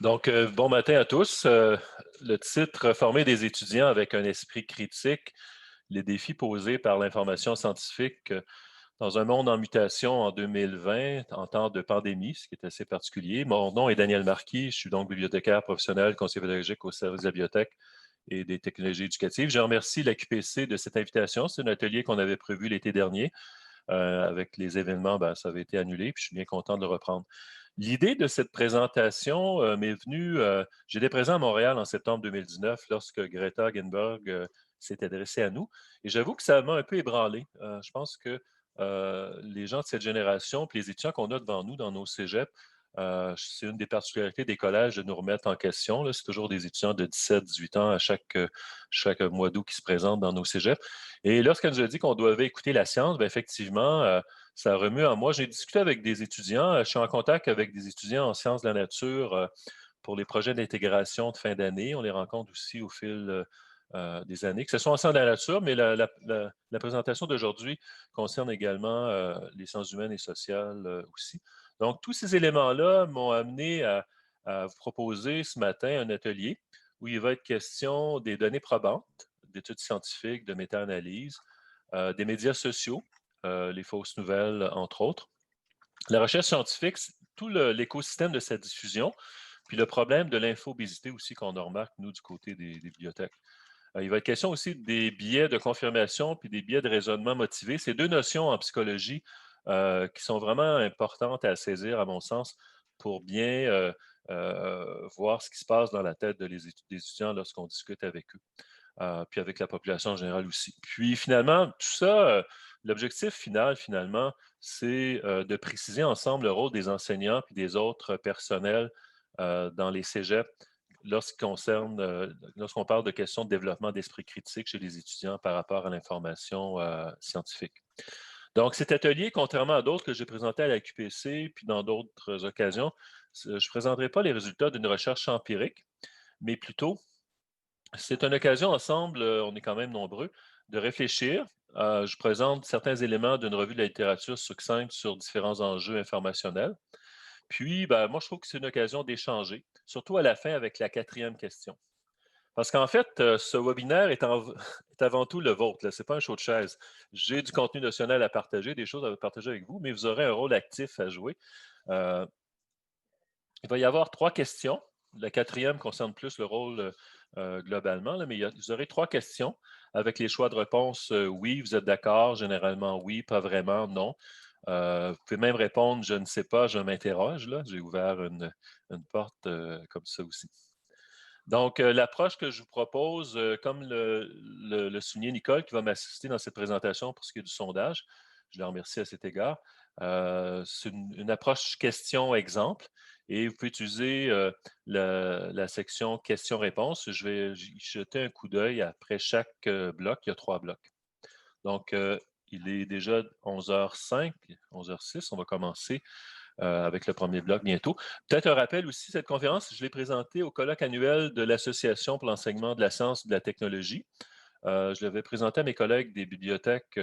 Donc, bon matin à tous. Le titre Former des étudiants avec un esprit critique, les défis posés par l'information scientifique dans un monde en mutation en 2020, en temps de pandémie, ce qui est assez particulier. Mon nom est Daniel Marquis, je suis donc bibliothécaire professionnel, conseiller pédagogique au service de la bibliothèque et des technologies éducatives. Je remercie la QPC de cette invitation. C'est un atelier qu'on avait prévu l'été dernier. Avec les événements, ça avait été annulé, puis je suis bien content de le reprendre. L'idée de cette présentation m'est venue, j'étais présent à Montréal en septembre 2019 lorsque Greta Thunberg s'est adressée à nous, et j'avoue que ça m'a un peu ébranlé. Je pense que les gens de cette génération, puis les étudiants qu'on a devant nous dans nos cégeps, c'est une des particularités des collèges de nous remettre en question. C'est toujours des étudiants de 17-18 ans à chaque mois d'août qui se présentent dans nos cégeps. Et lorsqu'elle nous a dit qu'on devait écouter la science, effectivement, ça remue en moi. J'ai discuté avec des étudiants, je suis en contact avec des étudiants en sciences de la nature pour les projets d'intégration de fin d'année. On les rencontre aussi au fil des années, que ce soit en sciences de la nature, mais la présentation d'aujourd'hui concerne également les sciences humaines et sociales aussi. Donc, tous ces éléments-là m'ont amené à vous proposer ce matin un atelier où il va être question des données probantes, d'études scientifiques, de méta-analyse, des médias sociaux, les fausses nouvelles, entre autres. La recherche scientifique, c'est tout l'écosystème de sa diffusion, puis le problème de l'infobésité aussi qu'on a remarqué, nous, du côté des bibliothèques. Il va être question aussi des biais de confirmation puis des biais de raisonnement motivé. C'est deux notions en psychologie qui sont vraiment importantes à saisir, à mon sens, pour bien voir ce qui se passe dans la tête des étudiants lorsqu'on discute avec eux, puis avec la population en général aussi. Puis finalement, tout ça, l'objectif final, finalement, c'est de préciser ensemble le rôle des enseignants puis des autres personnels dans les cégeps lorsqu'on parle de questions de développement d'esprit critique chez les étudiants par rapport à l'information scientifique. Donc, cet atelier, contrairement à d'autres que j'ai présentés à la QPC puis dans d'autres occasions, je ne présenterai pas les résultats d'une recherche empirique, mais plutôt, c'est une occasion ensemble, on est quand même nombreux, de réfléchir. Je présente certains éléments d'une revue de la littérature succincte sur différents enjeux informationnels. Puis, moi, je trouve que c'est une occasion d'échanger, surtout à la fin avec la quatrième question. Parce qu'en fait, ce webinaire est avant tout le vôtre. Ce n'est pas un show de chaise. J'ai du contenu notionnel à partager, des choses à partager avec vous, mais vous aurez un rôle actif à jouer. Euh, il va y avoir trois questions. La quatrième concerne plus le rôle globalement, là, mais vous aurez trois questions avec les choix de réponse oui, vous êtes d'accord, généralement oui, pas vraiment, non. Vous pouvez même répondre je ne sais pas, je m'interroge. J'ai ouvert une porte comme ça aussi. Donc, l'approche que je vous propose, comme le soulignait Nicole, qui va m'assister dans cette présentation pour ce qui est du sondage, je la remercie à cet égard, c'est une approche question-exemple et vous pouvez utiliser la section questions-réponses. Je vais y jeter un coup d'œil après chaque bloc. Il y a trois blocs. Donc, il est déjà 11h05, 11h06. On va commencer avec le premier bloc bientôt. Peut-être un rappel aussi, cette conférence, je l'ai présentée au colloque annuel de l'Association pour l'enseignement de la science et de la technologie. Je l'avais présenté à mes collègues des bibliothèques,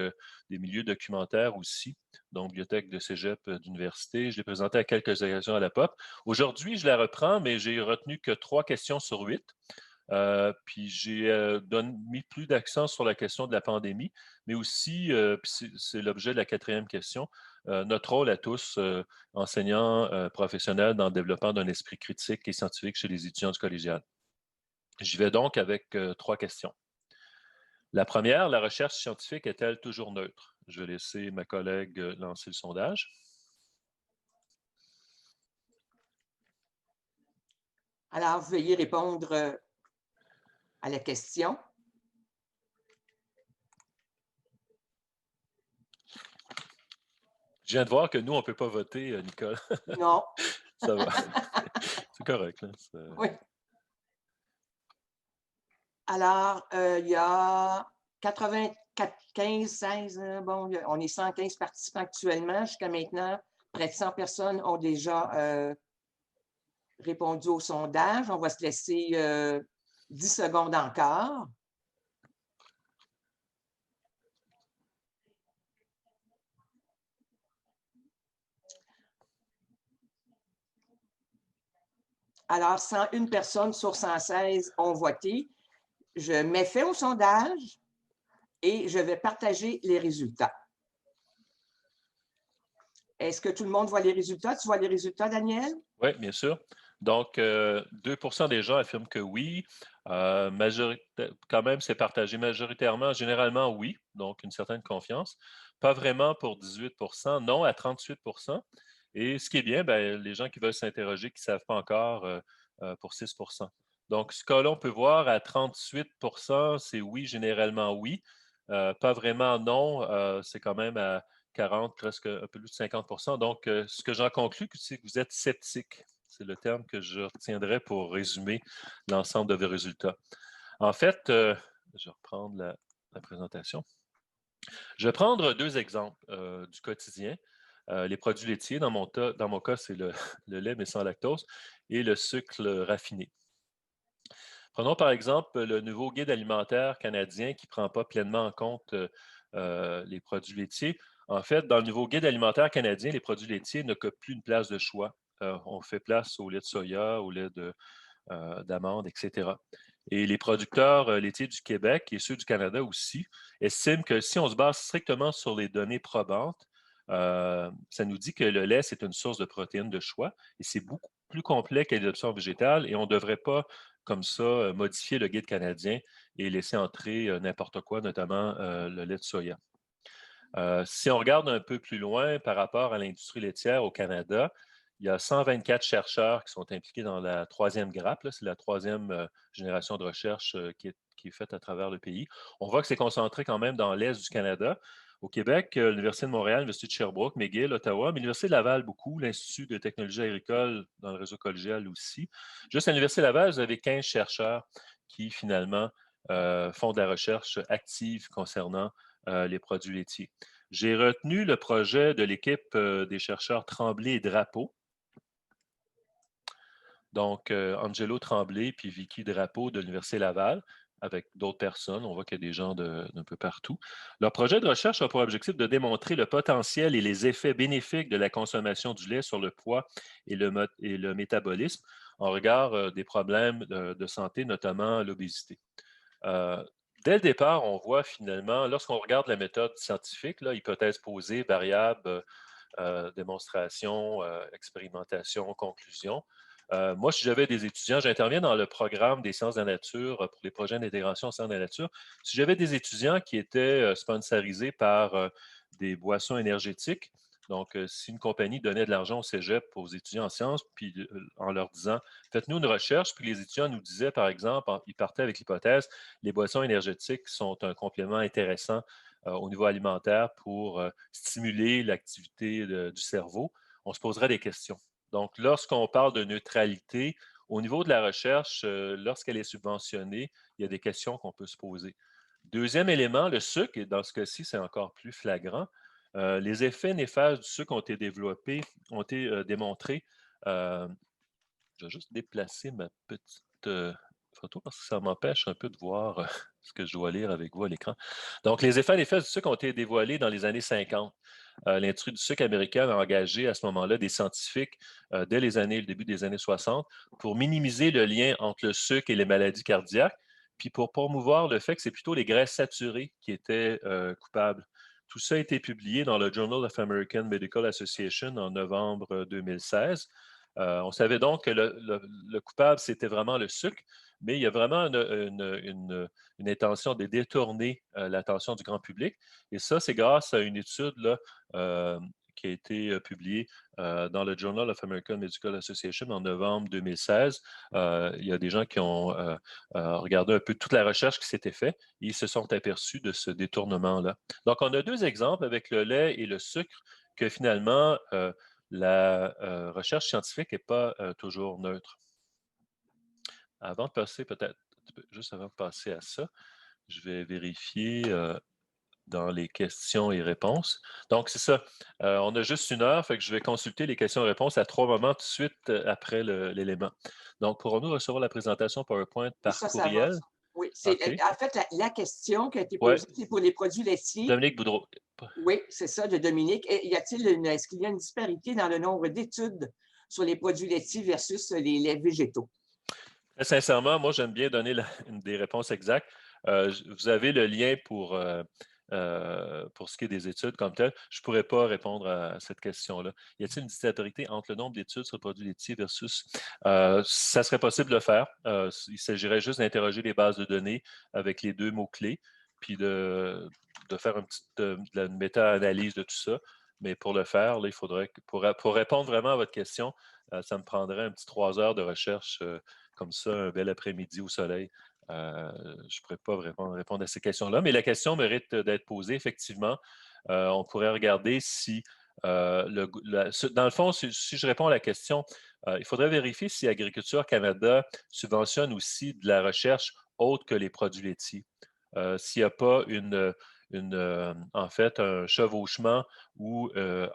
des milieux documentaires aussi, donc bibliothèque de cégep d'université. Je l'ai présenté à quelques occasions à la POP. Aujourd'hui, je la reprends, mais j'ai retenu que 3 questions sur 8. Puis j'ai mis plus d'accent sur la question de la pandémie, mais aussi, c'est l'objet de la quatrième question, notre rôle à tous, enseignants professionnels, dans le développement d'un esprit critique et scientifique chez les étudiants du collégial. J'y vais donc avec 3 questions. La première, la recherche scientifique est-elle toujours neutre? Je vais laisser ma collègue lancer le sondage. Alors, veuillez répondre à la question. Je viens de voir que nous, on ne peut pas voter, Nicole. Non. Ça va. C'est correct. Là. Oui. Alors, il y a 95, 16, bon, on est 115 participants actuellement. Jusqu'à maintenant, près de 100 personnes ont déjà répondu au sondage. On va se laisser 10 secondes encore. Alors, 101 personnes sur 116 ont voté. Je mets fin au sondage et je vais partager les résultats. Est-ce que tout le monde voit les résultats? Tu vois les résultats, Daniel? Oui, bien sûr. Donc, 2 des gens affirment que oui. Quand même, c'est partagé majoritairement, généralement oui, donc une certaine confiance. Pas vraiment pour 18 non à 38. Et ce qui est bien, ben, les gens qui veulent s'interroger, qui ne savent pas encore, pour 6. Donc, ce cas-là, on peut voir à 38 c'est oui, généralement oui. Pas vraiment non, c'est quand même à 40, presque un peu plus de 50. Donc, ce que j'en conclus, c'est que vous êtes sceptique. C'est le terme que je retiendrai pour résumer l'ensemble de vos résultats. En fait, je vais reprendre la présentation. Je vais prendre 2 exemples du quotidien. Les produits laitiers, dans mon cas, c'est le lait, mais sans lactose, et le sucre raffiné. Prenons par exemple le nouveau guide alimentaire canadien qui ne prend pas pleinement en compte les produits laitiers. En fait, dans le nouveau guide alimentaire canadien, les produits laitiers n'occupent plus une place de choix. On fait place au lait de soya, au lait d'amande, etc. Et les producteurs laitiers du Québec et ceux du Canada aussi estiment que si on se base strictement sur les données probantes, ça nous dit que le lait, c'est une source de protéines de choix et c'est beaucoup plus complet que les options végétales et on ne devrait pas, comme ça, modifier le guide canadien et laisser entrer n'importe quoi, notamment le lait de soya. Si on regarde un peu plus loin par rapport à l'industrie laitière au Canada, il y a 124 chercheurs qui sont impliqués dans la troisième grappe. C'est la troisième génération de recherche qui est faite à travers le pays. On voit que c'est concentré quand même dans l'Est du Canada. Au Québec, l'Université de Montréal, l'Université de Sherbrooke, McGill, Ottawa, mais l'Université de Laval beaucoup, l'Institut de technologie agricole dans le réseau collégial aussi. Juste à l'Université de Laval, vous avez 15 chercheurs qui finalement font de la recherche active concernant les produits laitiers. J'ai retenu le projet de l'équipe des chercheurs Tremblay et Drapeau. Donc, Angelo Tremblay puis Vicky Drapeau de l'Université Laval, avec d'autres personnes. On voit qu'il y a des gens d'un peu partout. Leur projet de recherche a pour objectif de démontrer le potentiel et les effets bénéfiques de la consommation du lait sur le poids et le métabolisme en regard des problèmes de santé, notamment l'obésité. Dès le départ, on voit finalement, lorsqu'on regarde la méthode scientifique, là, hypothèse posée, variable, démonstration, expérimentation, conclusion. Moi, si j'avais des étudiants, j'interviens dans le programme des sciences de la nature pour les projets d'intégration en sciences de la nature. Si j'avais des étudiants qui étaient sponsorisés par des boissons énergétiques, donc si une compagnie donnait de l'argent au cégep aux étudiants en sciences, puis en leur disant, faites-nous une recherche, puis les étudiants nous disaient, par exemple, ils partaient avec l'hypothèse, les boissons énergétiques sont un complément intéressant au niveau alimentaire pour stimuler l'activité du cerveau, on se poserait des questions. Donc, lorsqu'on parle de neutralité, au niveau de la recherche, lorsqu'elle est subventionnée, il y a des questions qu'on peut se poser. Deuxième élément, le sucre, et dans ce cas-ci, c'est encore plus flagrant. Les effets néfastes du sucre ont été développés, ont été démontrés. Je vais juste déplacer ma petite photo parce que ça m'empêche un peu de voir ce que je dois lire avec vous à l'écran. Donc, les effets néfastes du sucre ont été dévoilés dans les années 50. L'industrie du sucre américaine a engagé à ce moment-là des scientifiques dès le début des années 60 pour minimiser le lien entre le sucre et les maladies cardiaques, puis pour promouvoir le fait que c'est plutôt les graisses saturées qui étaient coupables. Tout ça a été publié dans le Journal of American Medical Association en novembre 2016. On savait donc que le coupable, c'était vraiment le sucre, mais il y a vraiment une intention de détourner l'attention du grand public. Et ça, c'est grâce à une étude là, qui a été publiée dans le Journal of American Medical Association en novembre 2016. Il y a des gens qui ont regardé un peu toute la recherche qui s'était faite et ils se sont aperçus de ce détournement-là. Donc, on a 2 exemples avec le lait et le sucre que finalement, la recherche scientifique n'est pas toujours neutre. Avant de passer, peut-être, juste avant de passer à ça, je vais vérifier dans les questions et réponses. Donc, c'est ça. On a juste 1 heure, fait que je vais consulter les questions et réponses à 3 moments tout de suite après l'élément. Donc, pourrons-nous recevoir la présentation PowerPoint Oui, par ça va. courriel? Oui, OK. en fait, la question qui a été Ouais. posée, c'est pour les produits laitiers. Dominique Boudreau. Oui, c'est ça, de Dominique. Est-ce qu'il y a une disparité dans le nombre d'études sur les produits laitiers versus les laits végétaux? Très sincèrement, moi, j'aime bien donner des réponses exactes. Vous avez le lien pour ce qui est des études comme telles. Je ne pourrais pas répondre à cette question-là. Y a-t-il une disparité entre le nombre d'études sur le produit laitier versus... ça serait possible de le faire. Il s'agirait juste d'interroger les bases de données avec les deux mots-clés, puis de faire une méta-analyse de tout ça. Mais pour le faire, là, il faudrait pour répondre vraiment à votre question, ça me prendrait un petit 3 heures de recherche comme ça, un bel après-midi au soleil. Je ne pourrais pas répondre à ces questions-là, mais la question mérite d'être posée. Effectivement, on pourrait regarder si, dans le fond, si je réponds à la question, il faudrait vérifier si Agriculture Canada subventionne aussi de la recherche autre que les produits laitiers. S'il n'y a pas en fait, un chevauchement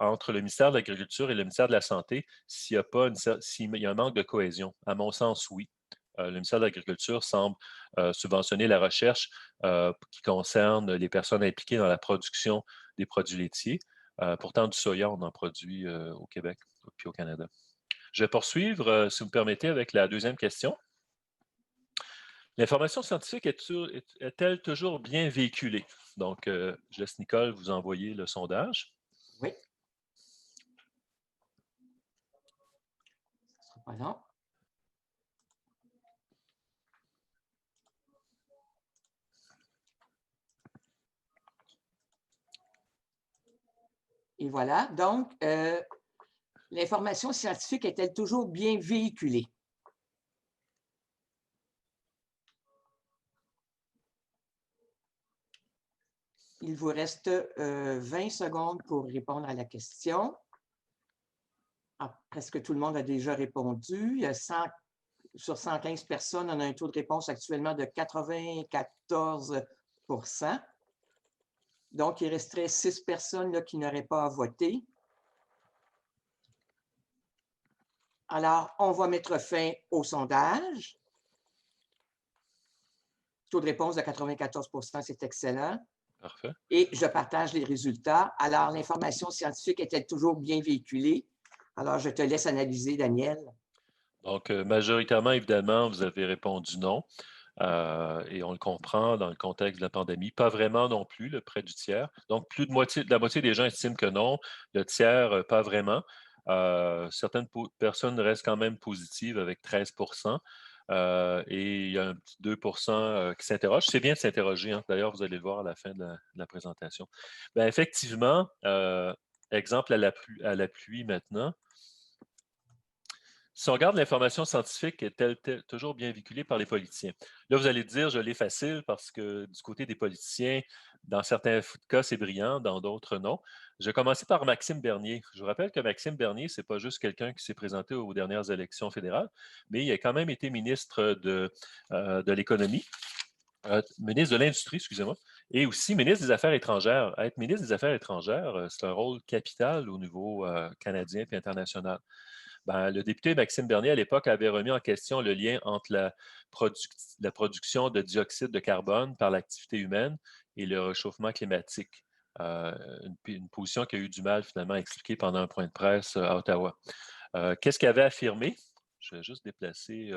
entre le ministère de l'Agriculture et le ministère de la Santé, s'il y a un manque de cohésion. À mon sens, oui. Le ministère de l'Agriculture semble subventionner la recherche qui concerne les personnes impliquées dans la production des produits laitiers. Pourtant, du soya, on en produit au Québec puis au Canada. Je vais poursuivre, si vous me permettez, avec la deuxième question. L'information scientifique est-elle toujours bien véhiculée? Donc, je laisse Nicole vous envoyer le sondage. Oui. Ce sera pas long. Et voilà. Donc, l'information scientifique est-elle toujours bien véhiculée? Il vous reste 20 secondes pour répondre à la question. Ah, presque tout le monde a déjà répondu. Il y a sur 115 personnes, on a un taux de réponse actuellement de 94 %. Donc, il resterait 6 personnes là, qui n'auraient pas à voter. Alors, on va mettre fin au sondage. Taux de réponse de 94 %, c'est excellent. Parfait. Et je partage les résultats. Alors, l'information scientifique est-elle toujours bien véhiculée? Alors, je te laisse analyser, Daniel. Donc, majoritairement, évidemment, vous avez répondu non. Et on le comprend dans le contexte de la pandémie. Pas vraiment non plus, près du tiers. Donc, plus de la moitié des gens estiment que non. Le tiers, pas vraiment. Certaines personnes restent quand même positives avec 13 et il y a un petit 2 qui s'interrogent. C'est bien de s'interroger. Hein. D'ailleurs, vous allez le voir à la fin de la présentation. Bien, effectivement, exemple à la pluie maintenant. Si on regarde l'information scientifique, est-elle toujours bien véhiculée par les politiciens? Là, vous allez dire, je l'ai facile parce que du côté des politiciens, dans certains cas, c'est brillant, dans d'autres, non. Je vais commencer par Maxime Bernier. Je vous rappelle que Maxime Bernier, ce n'est pas juste quelqu'un qui s'est présenté aux dernières élections fédérales, mais il a quand même été ministre de l'Économie, ministre de l'Industrie, excusez-moi, et aussi ministre des Affaires étrangères. Être ministre des Affaires étrangères, c'est un rôle capital au niveau canadien et international. Ben, le député Maxime Bernier, à l'époque, avait remis en question le lien entre la production de dioxyde de carbone par l'activité humaine et le réchauffement climatique. Une position qu'il a eu du mal finalement à expliquer pendant un point de presse à Ottawa. Qu'est-ce qu'il avait affirmé? Je vais juste déplacer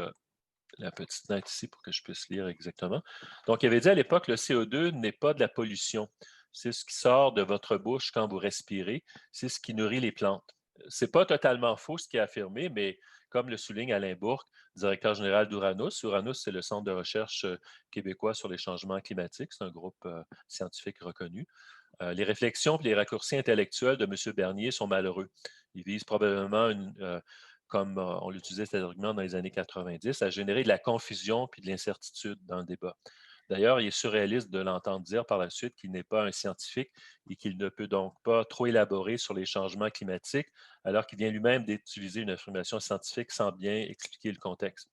la petite note ici pour que je puisse lire exactement. Donc, il avait dit à l'époque, le CO2 n'est pas de la pollution. C'est ce qui sort de votre bouche quand vous respirez. C'est ce qui nourrit les plantes. C'est pas totalement faux ce qu'il a affirmé, mais comme le souligne Alain Bourque, directeur général d'Uranus, Uranus, c'est le centre de recherche québécois sur les changements climatiques. C'est un groupe scientifique reconnu. Les réflexions et les raccourcis intellectuels de M. Bernier sont malheureux. Ils visent probablement comme on l'utilisait cet argument dans les années 90, à générer de la confusion puis de l'incertitude dans le débat. D'ailleurs, il est surréaliste de l'entendre dire par la suite qu'il n'est pas un scientifique et qu'il ne peut donc pas trop élaborer sur les changements climatiques, alors qu'il vient lui-même d'utiliser une affirmation scientifique sans bien expliquer le contexte.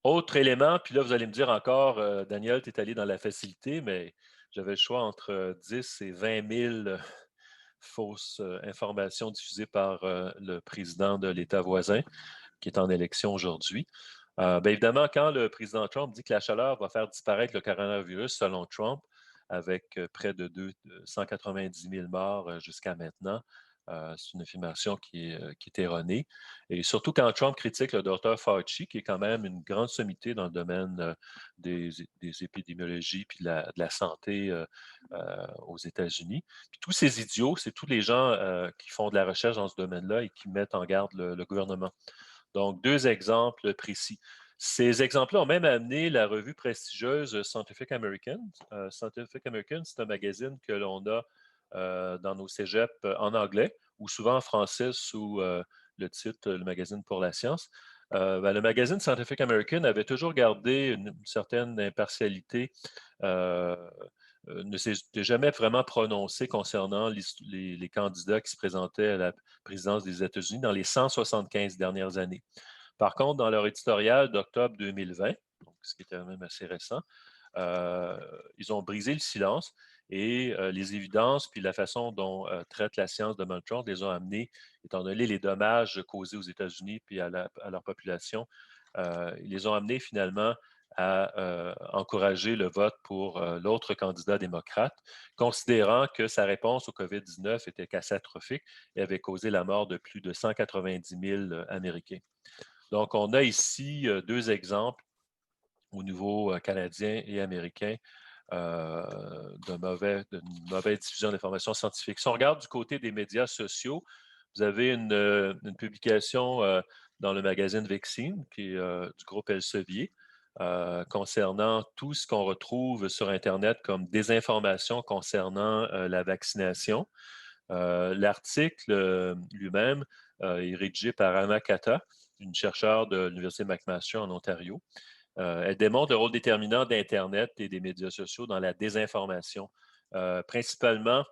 Autre élément, puis là, vous allez me dire encore, Daniel, tu es allé dans la facilité, mais j'avais le choix entre 10 et 20 000 fausses informations diffusées par le président de l'État voisin, qui est en élection aujourd'hui. Bien évidemment, quand le président Trump dit que la chaleur va faire disparaître le coronavirus, selon Trump, avec près de 190 000 morts jusqu'à maintenant, C'est une affirmation qui est erronée. Et surtout quand Trump critique le docteur Fauci, qui est quand même une grande sommité dans le domaine des épidémiologies puis de la santé aux États-Unis. Puis tous ces idiots, c'est tous les gens qui font de la recherche dans ce domaine-là et qui mettent en garde le gouvernement. Donc, deux exemples précis. Ces exemples-là ont même amené la revue prestigieuse Scientific American. Scientific American, c'est un magazine que l'on a dans nos cégeps en anglais ou souvent en français sous le titre Le magazine pour la science. Le magazine Scientific American avait toujours gardé une certaine impartialité, ne s'est jamais vraiment prononcé concernant les candidats qui se présentaient à la présidence des États-Unis dans les 175 dernières années. Par contre, dans leur éditorial d'octobre 2020, donc ce qui est quand même assez récent, ils ont brisé le silence et les évidences puis la façon dont traite la science Donald Trump les ont amenés, étant donné les dommages causés aux États-Unis puis à leur population, ils les ont amenés finalement à encourager le vote pour l'autre candidat démocrate, considérant que sa réponse au COVID-19 était catastrophique et avait causé la mort de plus de 190 000 Américains. Donc, on a ici deux exemples au niveau canadien et américain d'une mauvaise diffusion d'informations scientifiques. Si on regarde du côté des médias sociaux, vous avez une publication dans le magazine Vaccine, qui est du groupe Elsevier, concernant tout ce qu'on retrouve sur Internet comme désinformation concernant la vaccination. L'article lui-même est rédigé par Anna Kata, une chercheure de l'Université McMaster en Ontario. Elle démontre le rôle déterminant d'Internet et des médias sociaux dans la désinformation. Principalement,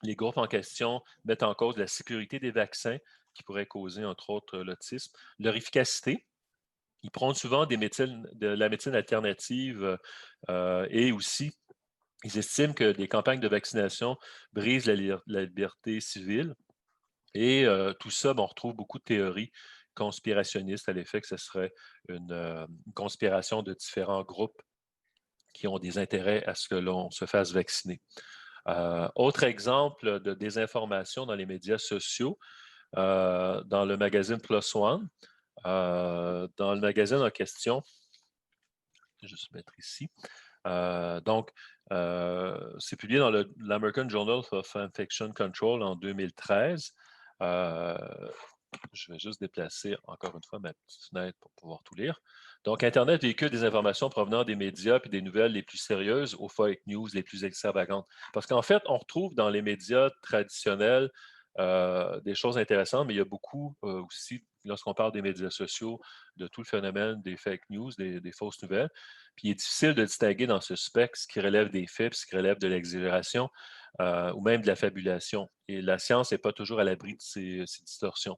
les groupes en question mettent en cause la sécurité des vaccins qui pourraient causer, entre autres, l'autisme, leur efficacité. Ils prônent souvent de la médecine alternative et aussi, ils estiment que des campagnes de vaccination brisent la liberté civile. Et tout ça, on retrouve beaucoup de théories conspirationnistes à l'effet que ce serait une conspiration de différents groupes qui ont des intérêts à ce que l'on se fasse vacciner. Autre exemple de désinformation dans les médias sociaux, dans le magazine Plus One, dans le magazine en question, je vais juste mettre ici. C'est publié dans l'American Journal of Infection Control en 2013. Je vais juste déplacer encore une fois ma petite fenêtre pour pouvoir tout lire. Donc, Internet véhicule des informations provenant des médias et des nouvelles les plus sérieuses aux fake news les plus extravagantes. Parce qu'en fait, on retrouve dans les médias traditionnels des choses intéressantes, mais il y a beaucoup aussi, lorsqu'on parle des médias sociaux, de tout le phénomène des fake news, des fausses nouvelles. Puis il est difficile de distinguer dans ce spectre ce qui relève des faits, puis ce qui relève de l'exagération ou même de la fabulation. Et la science n'est pas toujours à l'abri de ces distorsions.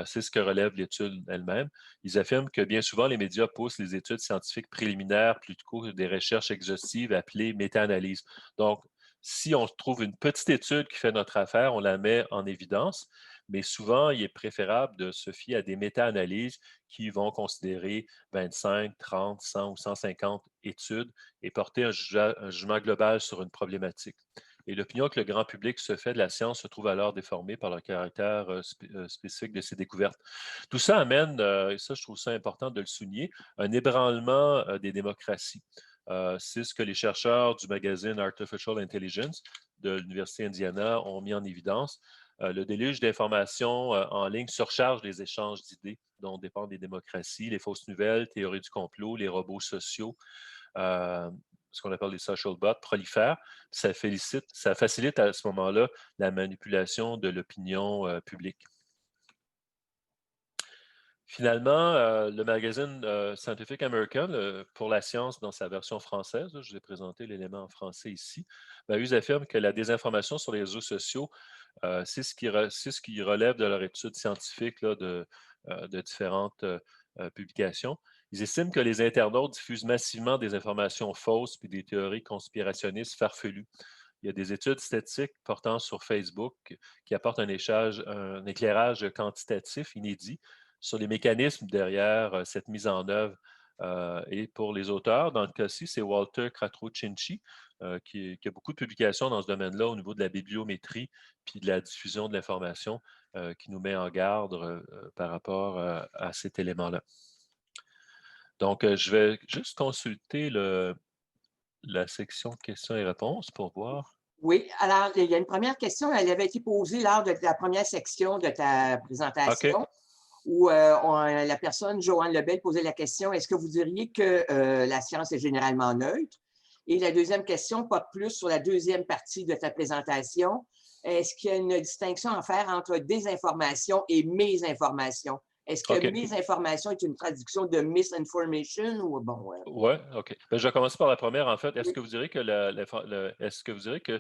C'est ce que relève l'étude elle-même. Ils affirment que bien souvent, les médias poussent les études scientifiques préliminaires plutôt que des recherches exhaustives appelées méta-analyses. Donc, si on trouve une petite étude qui fait notre affaire, on la met en évidence, mais souvent, il est préférable de se fier à des méta-analyses qui vont considérer 25, 30, 100 ou 150 études et porter un jugement global sur une problématique. Et l'opinion que le grand public se fait de la science se trouve alors déformée par le caractère spécifique de ses découvertes. Tout ça amène, et ça je trouve ça important de le souligner, un ébranlement des démocraties. C'est ce que les chercheurs du magazine Artificial Intelligence de l'Université Indiana ont mis en évidence. Le déluge d'informations en ligne surcharge les échanges d'idées dont dépendent les démocraties, les fausses nouvelles, théories du complot, les robots sociaux. Ce qu'on appelle les social bots, prolifèrent. Ça facilite à ce moment-là la manipulation de l'opinion publique. Finalement, le magazine Scientific American, pour la science dans sa version française, je vous ai présenté l'élément en français ici, ils affirment que la désinformation sur les réseaux sociaux, c'est ce qui relève de leur étude scientifique là, de différentes publications. Ils estiment que les internautes diffusent massivement des informations fausses puis des théories conspirationnistes farfelues. Il y a des études statistiques portant sur Facebook qui apportent un éclairage quantitatif inédit sur les mécanismes derrière cette mise en œuvre Et pour les auteurs, dans le cas-ci, c'est Walter Quattrocinci, qui a beaucoup de publications dans ce domaine-là au niveau de la bibliométrie puis de la diffusion de l'information, qui nous met en garde par rapport à cet élément-là. Donc, je vais juste consulter la section questions et réponses pour voir. Oui, alors, il y a une première question, elle avait été posée lors de la première section de ta OK. présentation, où la personne, Joanne Lebel, posait la question, est-ce que vous diriez que la science est généralement neutre? Et la deuxième question porte plus sur la deuxième partie de ta présentation. Est-ce qu'il y a une distinction à faire entre désinformation et mésinformation? Est-ce que OK. mésinformation est une traduction de misinformation ou bon? Oui, OK. Ben, je vais commencer par la première, en fait. Est-ce Oui. que vous direz que est-ce que vous direz que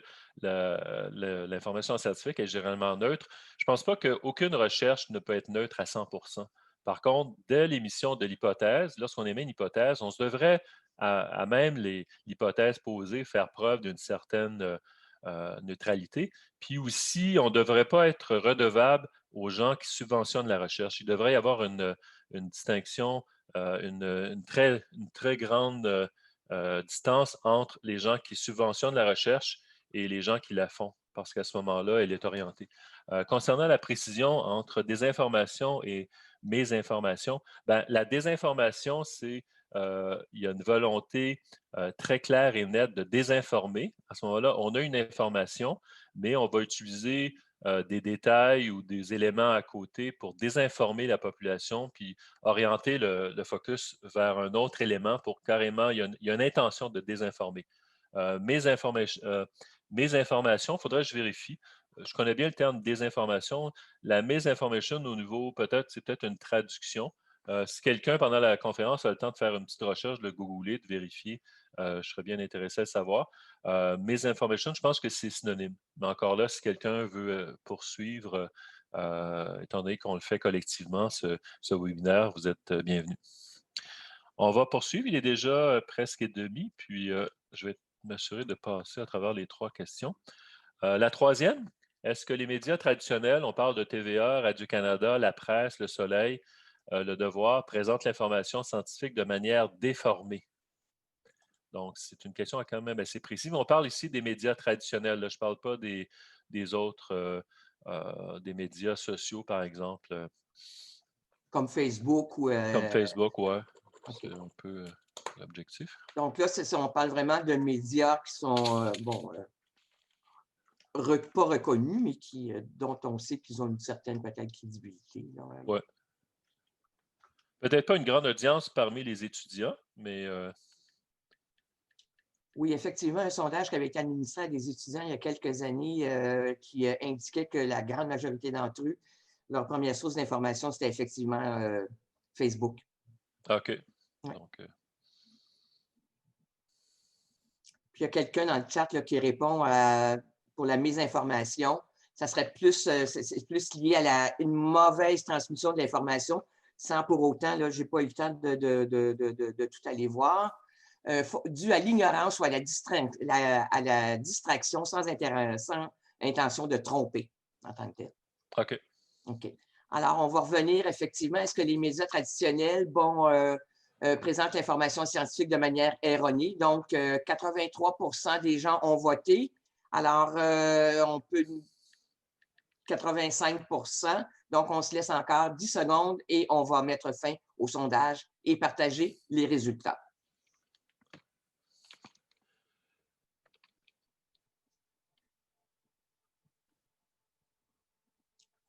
l'information scientifique est généralement neutre? Je ne pense pas qu'aucune recherche ne peut être neutre à 100%. Par contre, dès l'émission de l'hypothèse, lorsqu'on émet une hypothèse, on se devrait, à même l'hypothèse posée, faire preuve d'une certaine neutralité. Puis aussi, on ne devrait pas être redevable aux gens qui subventionnent la recherche. Il devrait y avoir une distinction, une très grande distance entre les gens qui subventionnent la recherche et les gens qui la font, parce qu'à ce moment-là, elle est orientée. Concernant la précision entre désinformation et mésinformation, ben, la désinformation, c'est il y a une volonté très claire et nette de désinformer. À ce moment-là, on a une information, mais on va utiliser des détails ou des éléments à côté pour désinformer la population, puis orienter le focus vers un autre élément pour carrément, il y a une intention de désinformer. Mes informations, il faudrait que je vérifie. Je connais bien le terme désinformation. La misinformation au niveau, peut-être, c'est peut-être une traduction. Si quelqu'un, pendant la conférence, a le temps de faire une petite recherche, de googler, de vérifier, je serais bien intéressé à savoir. Misinformation, je pense que c'est synonyme. Mais encore là, si quelqu'un veut poursuivre, étant donné qu'on le fait collectivement, ce webinaire, vous êtes bienvenus. On va poursuivre. Il est déjà presque demi, puis je vais m'assurer de passer à travers les 3 questions. La troisième, est-ce que les médias traditionnels, on parle de TVA, Radio-Canada, la presse, Le Soleil, Le Devoir, présentent l'information scientifique de manière déformée? Donc, c'est une question quand même assez précise. On parle ici des médias traditionnels. Là. Je ne parle pas des autres, des médias sociaux, par exemple, Comme Facebook ou... comme Facebook, ouais. OK. C'est un peu l'objectif. Donc là, c'est ça, on parle vraiment de médias qui sont, bon, pas reconnus, mais dont on sait qu'ils ont une certaine peut-être crédibilité. Ouais. Peut-être pas une grande audience parmi les étudiants, mais Oui, effectivement, un sondage qui avait été administré à des étudiants il y a quelques années qui indiquait que la grande majorité d'entre eux, leur première source d'information, c'était effectivement Facebook. OK. Ouais. Donc, Puis il y a quelqu'un dans le chat là, qui répond pour la mésinformation. Ça serait plus, c'est plus lié à une mauvaise transmission de l'information, sans pour autant, là, je n'ai pas eu le temps de tout aller voir, dû à l'ignorance ou à la distraction sans intention de tromper en tant que tel. OK. OK. Alors, on va revenir effectivement. Est-ce que les médias traditionnels, présentent l'information scientifique de manière erronée? Donc, 83 des gens ont voté. Alors, on peut 85 donc, on se laisse encore 10 secondes et on va mettre fin au sondage et partager les résultats.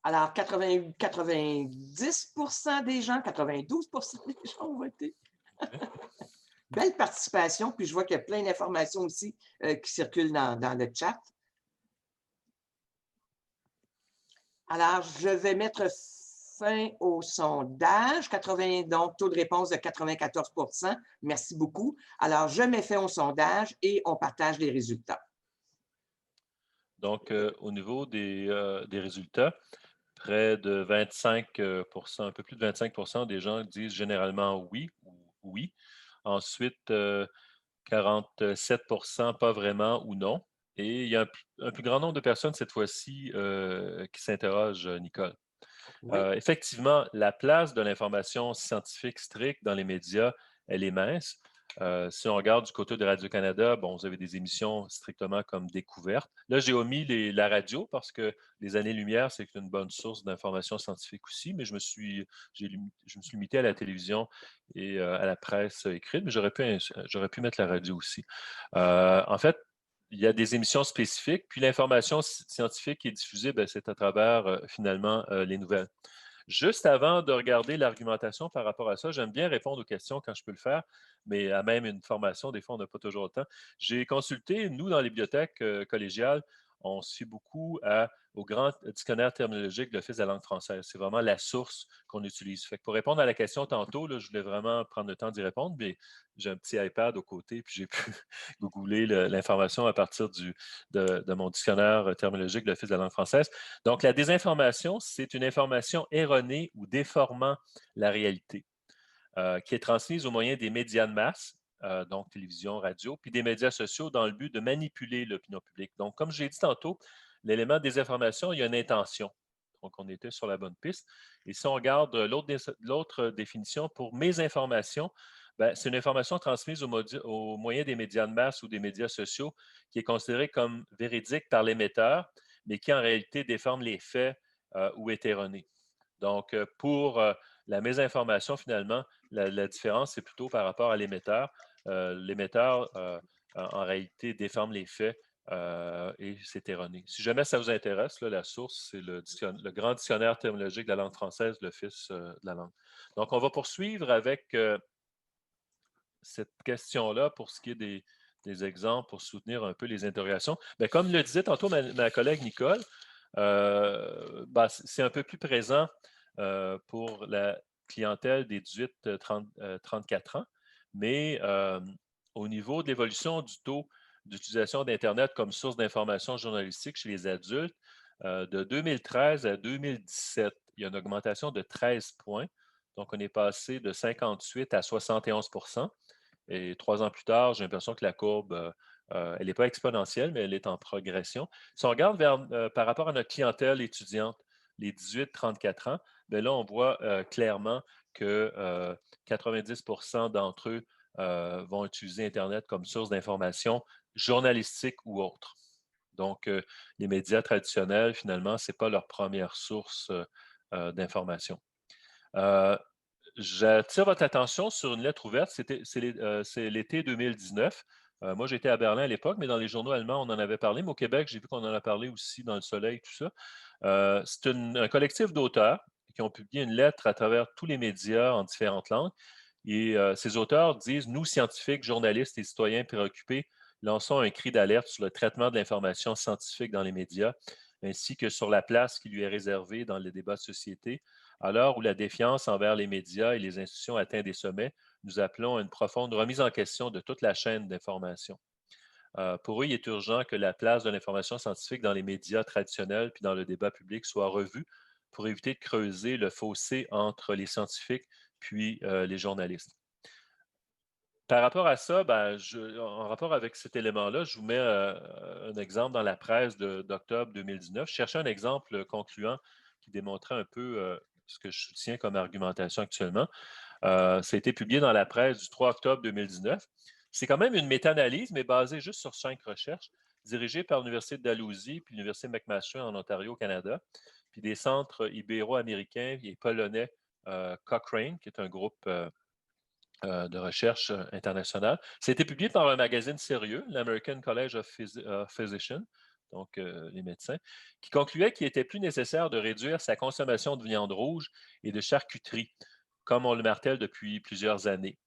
Alors, 90 des gens, 92 des gens ont voté. Belle participation, puis je vois qu'il y a plein d'informations aussi qui circulent dans le chat. Alors, je vais mettre fin au sondage. Donc, taux de réponse de 94 Merci beaucoup. Alors, je mets fin au sondage et on partage les résultats. Donc, au niveau des résultats, près de 25 un peu plus de 25 des gens disent généralement oui ou oui. Ensuite, 47 pas vraiment ou non. Et il y a un plus grand nombre de personnes cette fois-ci qui s'interrogent, Nicole. Oui. Effectivement, la place de l'information scientifique stricte dans les médias, elle est mince. Si on regarde du côté de Radio-Canada, bon, vous avez des émissions strictement comme découvertes. Là, j'ai omis la radio parce que les années-lumière, c'est une bonne source d'information scientifique aussi, mais je me suis limité à la télévision et à la presse écrite, mais j'aurais pu mettre la radio aussi. En fait, il y a des émissions spécifiques, puis l'information scientifique qui est diffusée, ben, c'est à travers finalement les nouvelles. Juste avant de regarder l'argumentation par rapport à ça, j'aime bien répondre aux questions quand je peux le faire, mais à même une formation, des fois, on n'a pas toujours le temps. J'ai consulté, nous, dans les bibliothèques collégiales, on se fie beaucoup au grand dictionnaire terminologique de l'Office de la langue française. C'est vraiment la source qu'on utilise. Fait que pour répondre à la question tantôt, là, je voulais vraiment prendre le temps d'y répondre, mais j'ai un petit iPad au côté, puis j'ai pu googler l'information à partir de mon dictionnaire terminologique de l'Office de la langue française. Donc, la désinformation, c'est une information erronée ou déformant la réalité, qui est transmise au moyen des médias de masse, donc télévision, radio, puis des médias sociaux dans le but de manipuler l'opinion publique. Donc, comme j'ai dit tantôt, l'élément désinformation, il y a une intention. Donc, on était sur la bonne piste. Et si on regarde l'autre définition, pour mésinformation, ben, c'est une information transmise au moyen des médias de masse ou des médias sociaux qui est considérée comme véridique par l'émetteur, mais qui en réalité déforme les faits ou est erronée. Donc, pour la mésinformation, finalement, la différence, c'est plutôt par rapport à l'émetteur. L'émetteur, en réalité, déforme les faits et c'est erroné. Si jamais ça vous intéresse, là, la source, c'est le grand dictionnaire terminologique de la langue française, l'Office de la langue. Donc, on va poursuivre avec cette question-là pour ce qui est des exemples pour soutenir un peu les interrogations. Bien, comme le disait tantôt ma collègue Nicole, ben, c'est un peu plus présent pour la clientèle des 18-34 ans, mais au niveau de l'évolution du taux d'utilisation d'Internet comme source d'information journalistique chez les adultes, de 2013 à 2017, il y a une augmentation de 13 points. Donc, on est passé de 58 à 71 et 3 ans plus tard, j'ai l'impression que la courbe, elle n'est pas exponentielle, mais elle est en progression. Si on regarde par rapport à notre clientèle étudiante, les 18-34 ans, bien là, on voit clairement que 90 d'entre eux vont utiliser Internet comme source d'information journalistique ou autre. Donc, les médias traditionnels, finalement, ce n'est pas leur première source d'information. J'attire votre attention sur une lettre ouverte. C'est l'été 2019. Moi, j'étais à Berlin à l'époque, mais dans les journaux allemands, on en avait parlé. Mais au Québec, j'ai vu qu'on en a parlé aussi dans Le Soleil, tout ça. C'est un collectif d'auteurs qui ont publié une lettre à travers tous les médias en différentes langues. Et ces auteurs disent, nous, scientifiques, journalistes et citoyens préoccupés, lançons un cri d'alerte sur le traitement de l'information scientifique dans les médias, ainsi que sur la place qui lui est réservée dans les débats de société. À l'heure où la défiance envers les médias et les institutions atteint des sommets, nous appelons à une profonde remise en question de toute la chaîne d'information. Pour eux, il est urgent que la place de l'information scientifique dans les médias traditionnels puis dans le débat public soit revue pour éviter de creuser le fossé entre les scientifiques puis les journalistes. Par rapport à ça, ben, en rapport avec cet élément-là, je vous mets un exemple dans la presse d'octobre 2019. Je cherchais un exemple concluant qui démontrait un peu ce que je soutiens comme argumentation actuellement. Ça a été publié dans la presse du 3 octobre 2019. C'est quand même une méta-analyse, mais basée juste sur 5 recherches, dirigées par l'Université de Dalhousie puis l'Université McMaster en Ontario, au Canada, puis des centres ibéro-américains et polonais Cochrane, qui est un groupe de recherche internationale. Ça a été publié par un magazine sérieux, l'American College of Physicians, donc les médecins, qui concluait qu'il était plus nécessaire de réduire sa consommation de viande rouge et de charcuterie, comme on le martèle depuis plusieurs années.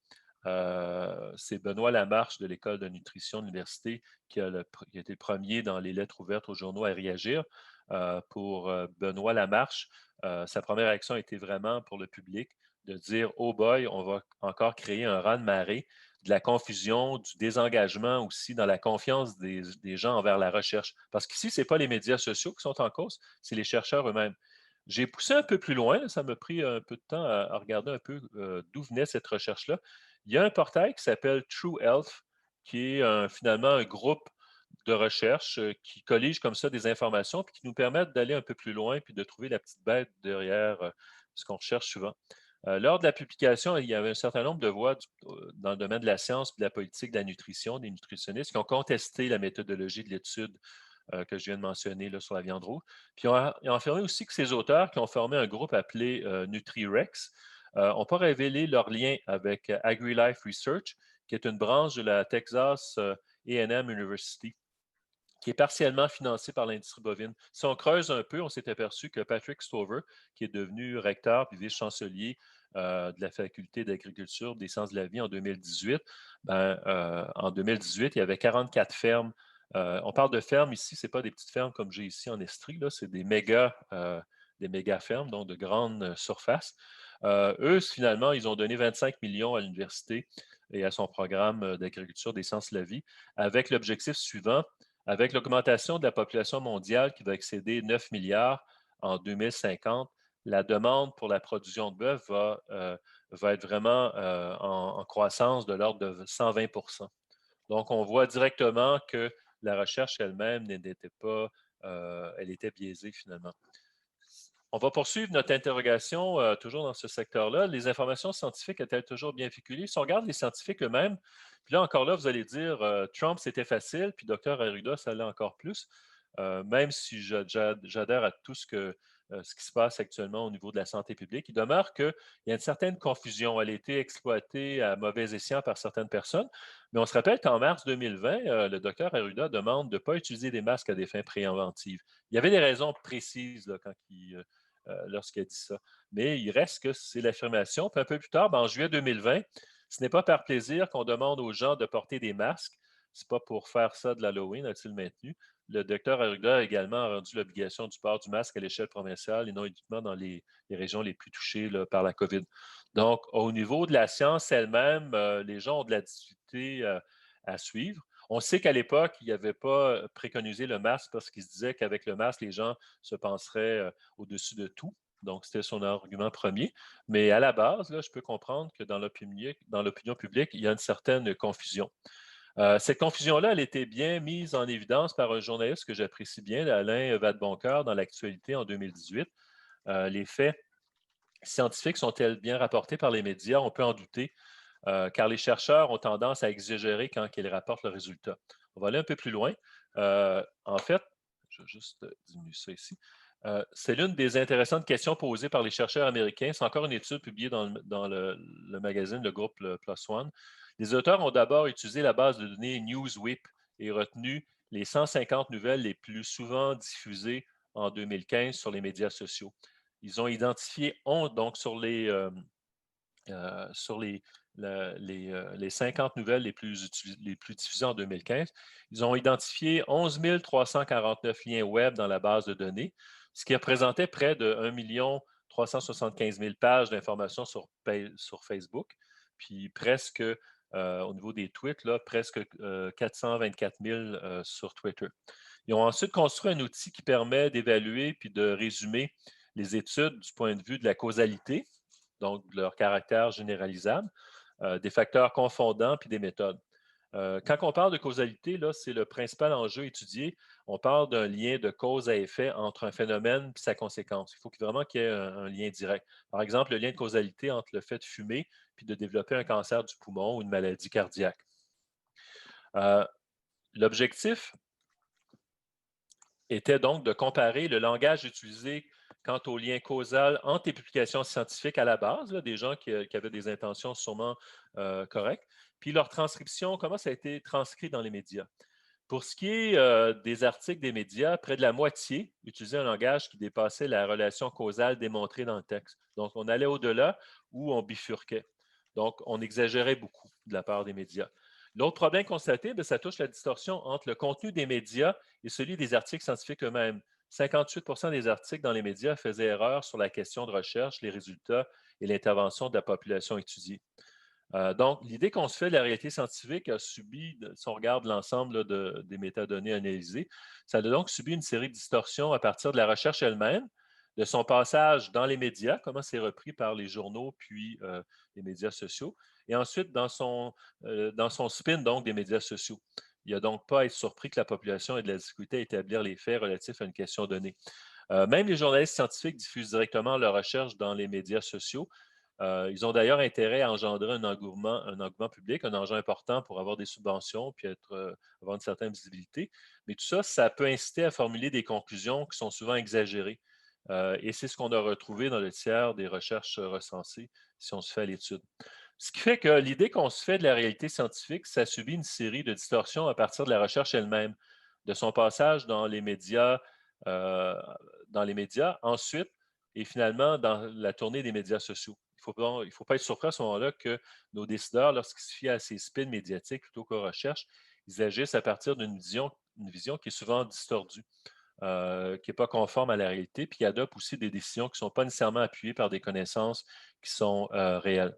C'est Benoît Lamarche de l'École de nutrition de l'Université qui a été le premier dans les lettres ouvertes aux journaux à réagir. Pour Benoît Lamarche, sa première action était vraiment pour le public de dire oh boy, on va encore créer un raz-de-marée, de la confusion, du désengagement aussi dans la confiance des gens envers la recherche. Parce qu'ici, ce n'est pas les médias sociaux qui sont en cause, c'est les chercheurs eux-mêmes. J'ai poussé un peu plus loin, ça m'a pris un peu de temps à regarder un peu d'où venait cette recherche-là. Il y a un portail qui s'appelle True Health, qui est finalement un groupe de recherche qui collige comme ça des informations puis qui nous permettent d'aller un peu plus loin puis de trouver la petite bête derrière ce qu'on recherche souvent. Lors de la publication, il y avait un certain nombre de voix dans le domaine de la science, de la politique, de la nutrition, des nutritionnistes qui ont contesté la méthodologie de l'étude que je viens de mentionner là, sur la viande rouge. Puis ils ont affirmé aussi que ces auteurs qui ont formé un groupe appelé NutriRex n'ont pas révélé leur lien avec AgriLife Research, qui est une branche de la Texas A&M University, qui est partiellement financée par l'industrie bovine. Si on creuse un peu, on s'est aperçu que Patrick Stover, qui est devenu recteur puis vice-chancelier de la faculté d'agriculture des sciences de la vie en 2018, en 2018, il y avait 44 fermes. On parle de fermes ici, ce n'est pas des petites fermes comme j'ai ici en Estrie, c'est des méga fermes, donc de grandes surfaces. Eux, finalement, ils ont donné 25 millions à l'université et à son programme d'agriculture des sciences de la vie, avec l'objectif suivant: avec l'augmentation de la population mondiale qui va excéder 9 milliards en 2050, la demande pour la production de bœuf va être vraiment en croissance de l'ordre de 120 %. Donc, on voit directement que la recherche elle-même n'était pas, elle était biaisée finalement. On va poursuivre notre interrogation toujours dans ce secteur-là. Les informations scientifiques étaient-elles toujours bien véhiculées? Si on regarde les scientifiques eux-mêmes, puis là encore là, vous allez dire Trump, c'était facile, puis Dr. Arruda, ça l'est encore plus. Même si j'adhère à tout ce qui se passe actuellement au niveau de la santé publique, il demeure qu'il y a une certaine confusion. Elle a été exploitée à mauvais escient par certaines personnes. Mais on se rappelle qu'en mars 2020, le docteur Arruda demande de ne pas utiliser des masques à des fins préventives. Il y avait des raisons précises là, lorsqu'il a dit ça. Mais il reste que c'est l'affirmation. Puis un peu plus tard, en juillet 2020, ce n'est pas par plaisir qu'on demande aux gens de porter des masques. Ce n'est pas pour faire ça de l'Halloween, a-t-il maintenu. Le docteur Arruda a également rendu l'obligation du port du masque à l'échelle provinciale et non uniquement dans les régions les plus touchées là, par la COVID. Donc, au niveau de la science elle-même, les gens ont de la difficulté à suivre. On sait qu'à l'époque, il n'y avait pas préconisé le masque parce qu'il se disait qu'avec le masque, les gens se penseraient au-dessus de tout. Donc, c'était son argument premier. Mais à la base, là, je peux comprendre que dans l'opinion publique, il y a une certaine confusion. Cette confusion-là, elle était bien mise en évidence par un journaliste que j'apprécie bien, Alain Vadeboncoeur, dans l'actualité en 2018. Les faits scientifiques sont-ils bien rapportés par les médias? On peut en douter, car les chercheurs ont tendance à exagérer quand ils rapportent le résultat. On va aller un peu plus loin. En fait, je vais juste diminuer ça ici. C'est l'une des intéressantes questions posées par les chercheurs américains. C'est encore une étude publiée dans le magazine, le groupe Plus One. Les auteurs ont d'abord utilisé la base de données Newswhip et retenu les 150 nouvelles les plus souvent diffusées en 2015 sur les médias sociaux. Ils ont identifié donc sur les 50 nouvelles les plus diffusées en 2015, ils ont identifié 11 349 liens web dans la base de données, ce qui représentait près de 1 375 000 pages d'informations sur Facebook, puis presque, au niveau des tweets, là, presque 424 000 sur Twitter. Ils ont ensuite construit un outil qui permet d'évaluer puis de résumer les études du point de vue de la causalité, donc de leur caractère généralisable, des facteurs confondants puis des méthodes. Quand on parle de causalité, là, c'est le principal enjeu étudié. On parle d'un lien de cause à effet entre un phénomène et sa conséquence. Il faut vraiment qu'il y ait un lien direct. Par exemple, le lien de causalité entre le fait de fumer puis de développer un cancer du poumon ou une maladie cardiaque. L'objectif était donc de comparer le langage utilisé quant au lien causal entre les publications scientifiques à la base, là, des gens qui avaient des intentions sûrement correctes, puis leur transcription, comment ça a été transcrit dans les médias. Pour ce qui est des articles des médias, près de la moitié utilisaient un langage qui dépassait la relation causale démontrée dans le texte. Donc, on allait au-delà ou on bifurquait. Donc, on exagérait beaucoup de la part des médias. L'autre problème constaté, ça touche la distorsion entre le contenu des médias et celui des articles scientifiques eux-mêmes. 58 des articles dans les médias faisaient erreur sur la question de recherche, les résultats et l'intervention de la population étudiée. Donc, l'idée qu'on se fait de la réalité scientifique a subi, si on regarde l'ensemble des métadonnées analysées, ça a donc subi une série de distorsions à partir de la recherche elle-même, de son passage dans les médias, comment c'est repris par les journaux puis les médias sociaux, et ensuite dans son spin donc des médias sociaux. Il n'y a donc pas à être surpris que la population ait de la difficulté à établir les faits relatifs à une question donnée. Même les journalistes scientifiques diffusent directement leurs recherches dans les médias sociaux. Ils ont d'ailleurs intérêt à engendrer un engouement public, un enjeu important pour avoir des subventions puis avoir une certaine visibilité. Mais tout ça, ça peut inciter à formuler des conclusions qui sont souvent exagérées. Et c'est ce qu'on a retrouvé dans le tiers des recherches recensées si on se fait à l'étude. Ce qui fait que l'idée qu'on se fait de la réalité scientifique, ça subit une série de distorsions à partir de la recherche elle-même, de son passage euh, dans les médias, ensuite, et finalement dans la tournée des médias sociaux. Il ne faut pas être surpris à ce moment-là que nos décideurs, lorsqu'ils se fient à ces spins médiatiques plutôt qu'aux recherches, ils agissent à partir une vision qui est souvent distordue, qui n'est pas conforme à la réalité, puis qui adopte aussi des décisions qui ne sont pas nécessairement appuyées par des connaissances qui sont réelles.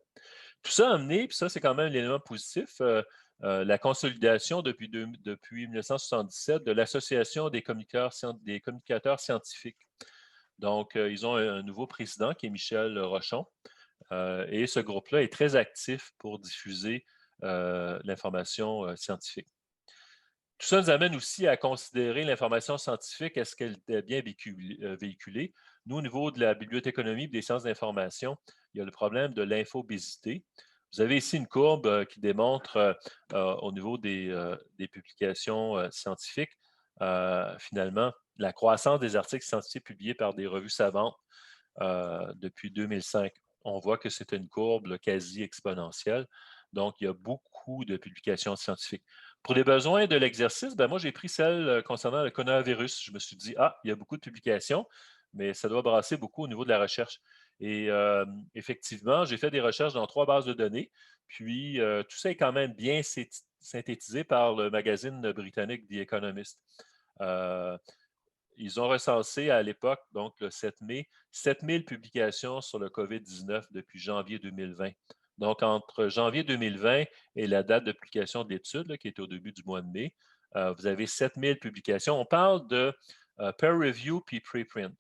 Tout ça a amené, puis ça, c'est quand même l'élément positif, la consolidation depuis 1977 de l'Association des communicateurs scientifiques. Donc, ils ont un nouveau président qui est Michel Rochon, et ce groupe-là est très actif pour diffuser l'information scientifique. Tout ça nous amène aussi à considérer l'information scientifique, est-ce qu'elle est bien véhiculée? Nous, au niveau de la bibliothéconomie et des sciences d'information, il y a le problème de l'infobésité. Vous avez ici une courbe qui démontre au niveau des publications scientifiques, finalement, la croissance des articles scientifiques publiés par des revues savantes depuis 2005. On voit que c'est une courbe là, quasi exponentielle. Donc, il y a beaucoup de publications scientifiques. Pour les besoins de l'exercice, ben moi, j'ai pris celle concernant le coronavirus. Je me suis dit, ah, il y a beaucoup de publications, mais ça doit brasser beaucoup au niveau de la recherche. Et effectivement, j'ai fait des recherches dans 3 bases de données. Puis, tout ça est quand même bien synthétisé par le magazine britannique The Economist. Euh, Ils ont recensé à l'époque, donc le 7 mai, 7000 publications sur le COVID-19 depuis janvier 2020. Donc, entre janvier 2020 et la date de publication de l'étude, qui est au début du mois de mai, vous avez 7000 publications. On parle de peer review puis preprint.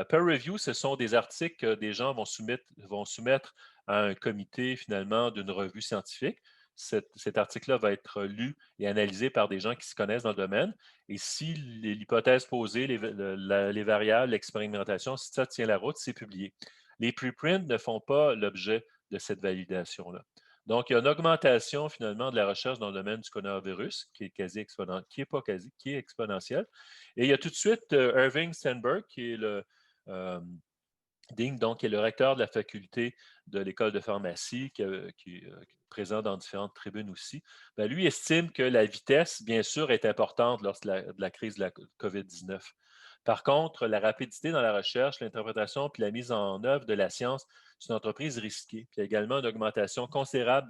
Peer review, ce sont des articles que des gens vont soumettre à un comité, finalement, d'une revue scientifique. Cet article-là va être lu et analysé par des gens qui se connaissent dans le domaine. Et si l'hypothèse posée, les variables, l'expérimentation, si ça tient la route, c'est publié. Les preprints ne font pas l'objet de cette validation-là. Donc, il y a une augmentation finalement de la recherche dans le domaine du coronavirus qui est qui est exponentielle. Et il y a tout de suite Irving Steinberg, qui est donc, qui est le recteur de la faculté de l'école de pharmacie, qui est présent dans différentes tribunes aussi. Ben, lui estime que la vitesse, bien sûr, est importante lors de la crise de la COVID-19. Par contre, la rapidité dans la recherche, l'interprétation puis la mise en œuvre de la science, c'est une entreprise risquée. Puis il y a également une augmentation considérable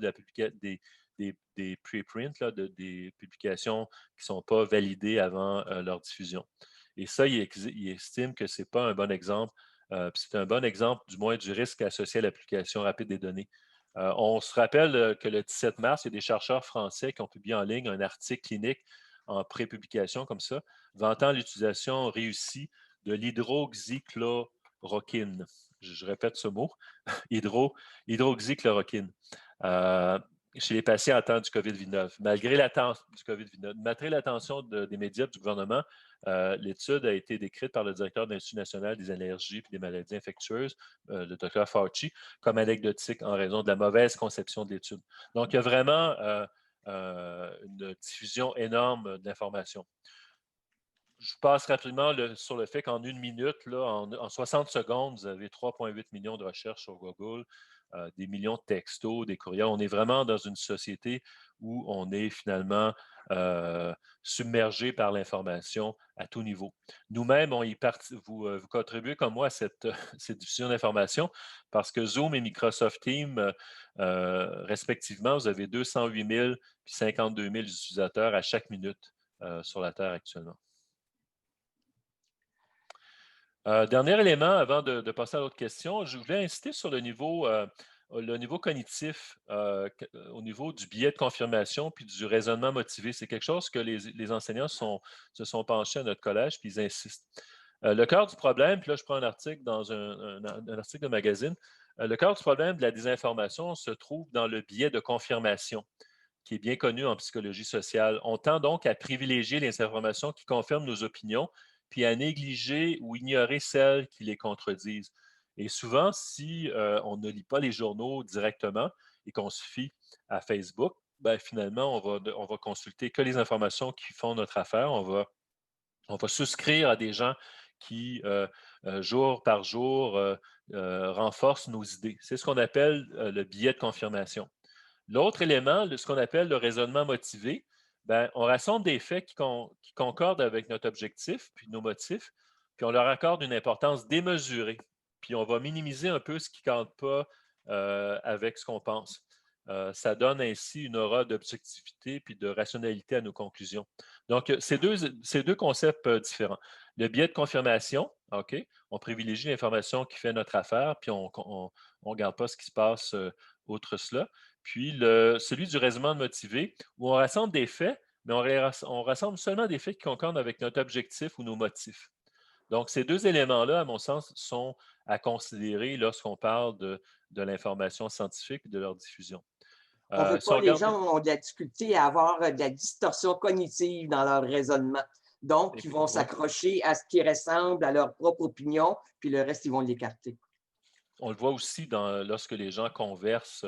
des preprints, des publications qui ne sont pas validées avant leur diffusion. Et ça, il estime que ce n'est pas un bon exemple. C'est un bon exemple, du moins, du risque associé à l'application rapide des données. On se rappelle que le 17 mars, il y a des chercheurs français qui ont publié en ligne un article clinique en pré-publication comme ça, vantant l'utilisation réussie de l'hydroxychloroquine. Je répète ce mot, hydroxychloroquine. Euh, Chez les patients atteints du COVID-19. Malgré l'attention des médias du gouvernement, l'étude a été décrite par le directeur de l'Institut national des allergies et des maladies infectieuses, le docteur Fauci, comme anecdotique en raison de la mauvaise conception de l'étude. Donc, il y a vraiment une diffusion énorme d'informations. Je passe rapidement sur le fait qu'en 1 minute, là, en 60 secondes, vous avez 3,8 millions de recherches sur Google, des millions de textos, des courriels. On est vraiment dans une société où on est finalement submergé par l'information à tout niveau. Nous-mêmes, vous contribuez comme moi à cette diffusion d'informations parce que Zoom et Microsoft Teams, respectivement, vous avez 208 000 et 52 000 utilisateurs à chaque minute sur la Terre actuellement. Dernier élément avant de passer à l'autre question, je voulais insister sur le niveau cognitif, au niveau du biais de confirmation puis du raisonnement motivé. C'est quelque chose que les enseignants se sont penchés à notre collège puis ils insistent. Le cœur du problème, puis là je prends un article dans un article de magazine, le cœur du problème de la désinformation se trouve dans le biais de confirmation qui est bien connu en psychologie sociale. On tend donc à privilégier les informations qui confirment nos opinions, puis à négliger ou ignorer celles qui les contredisent. Et souvent, si on ne lit pas les journaux directement et qu'on se fie à Facebook, ben, finalement, on va consulter que les informations qui font notre affaire. On va souscrire à des gens qui, jour par jour, renforcent nos idées. C'est ce qu'on appelle le biais de confirmation. L'autre élément, ce qu'on appelle le raisonnement motivé, ben, on rassemble des faits qui concordent avec notre objectif, puis nos motifs, puis on leur accorde une importance démesurée. Puis on va minimiser un peu ce qui ne compte pas avec ce qu'on pense. Ça donne ainsi une aura d'objectivité puis de rationalité à nos conclusions. Donc, ces deux concepts différents. Le biais de confirmation, OK, on privilégie l'information qui fait notre affaire, puis on ne regarde pas ce qui se passe outre cela. Puis celui du raisonnement motivé, où on rassemble des faits, mais on rassemble seulement des faits qui concordent avec notre objectif ou nos motifs. Donc, ces deux éléments-là, à mon sens, sont à considérer lorsqu'on parle de l'information scientifique et de leur diffusion. On ne veut Si on pas, les regarde, gens ont de la difficulté à avoir de la distorsion cognitive dans leur raisonnement. Donc, ils vont oui, s'accrocher à ce qui ressemble à leur propre opinion, puis le reste, ils vont l'écarter. on le voit aussi lorsque les gens conversent,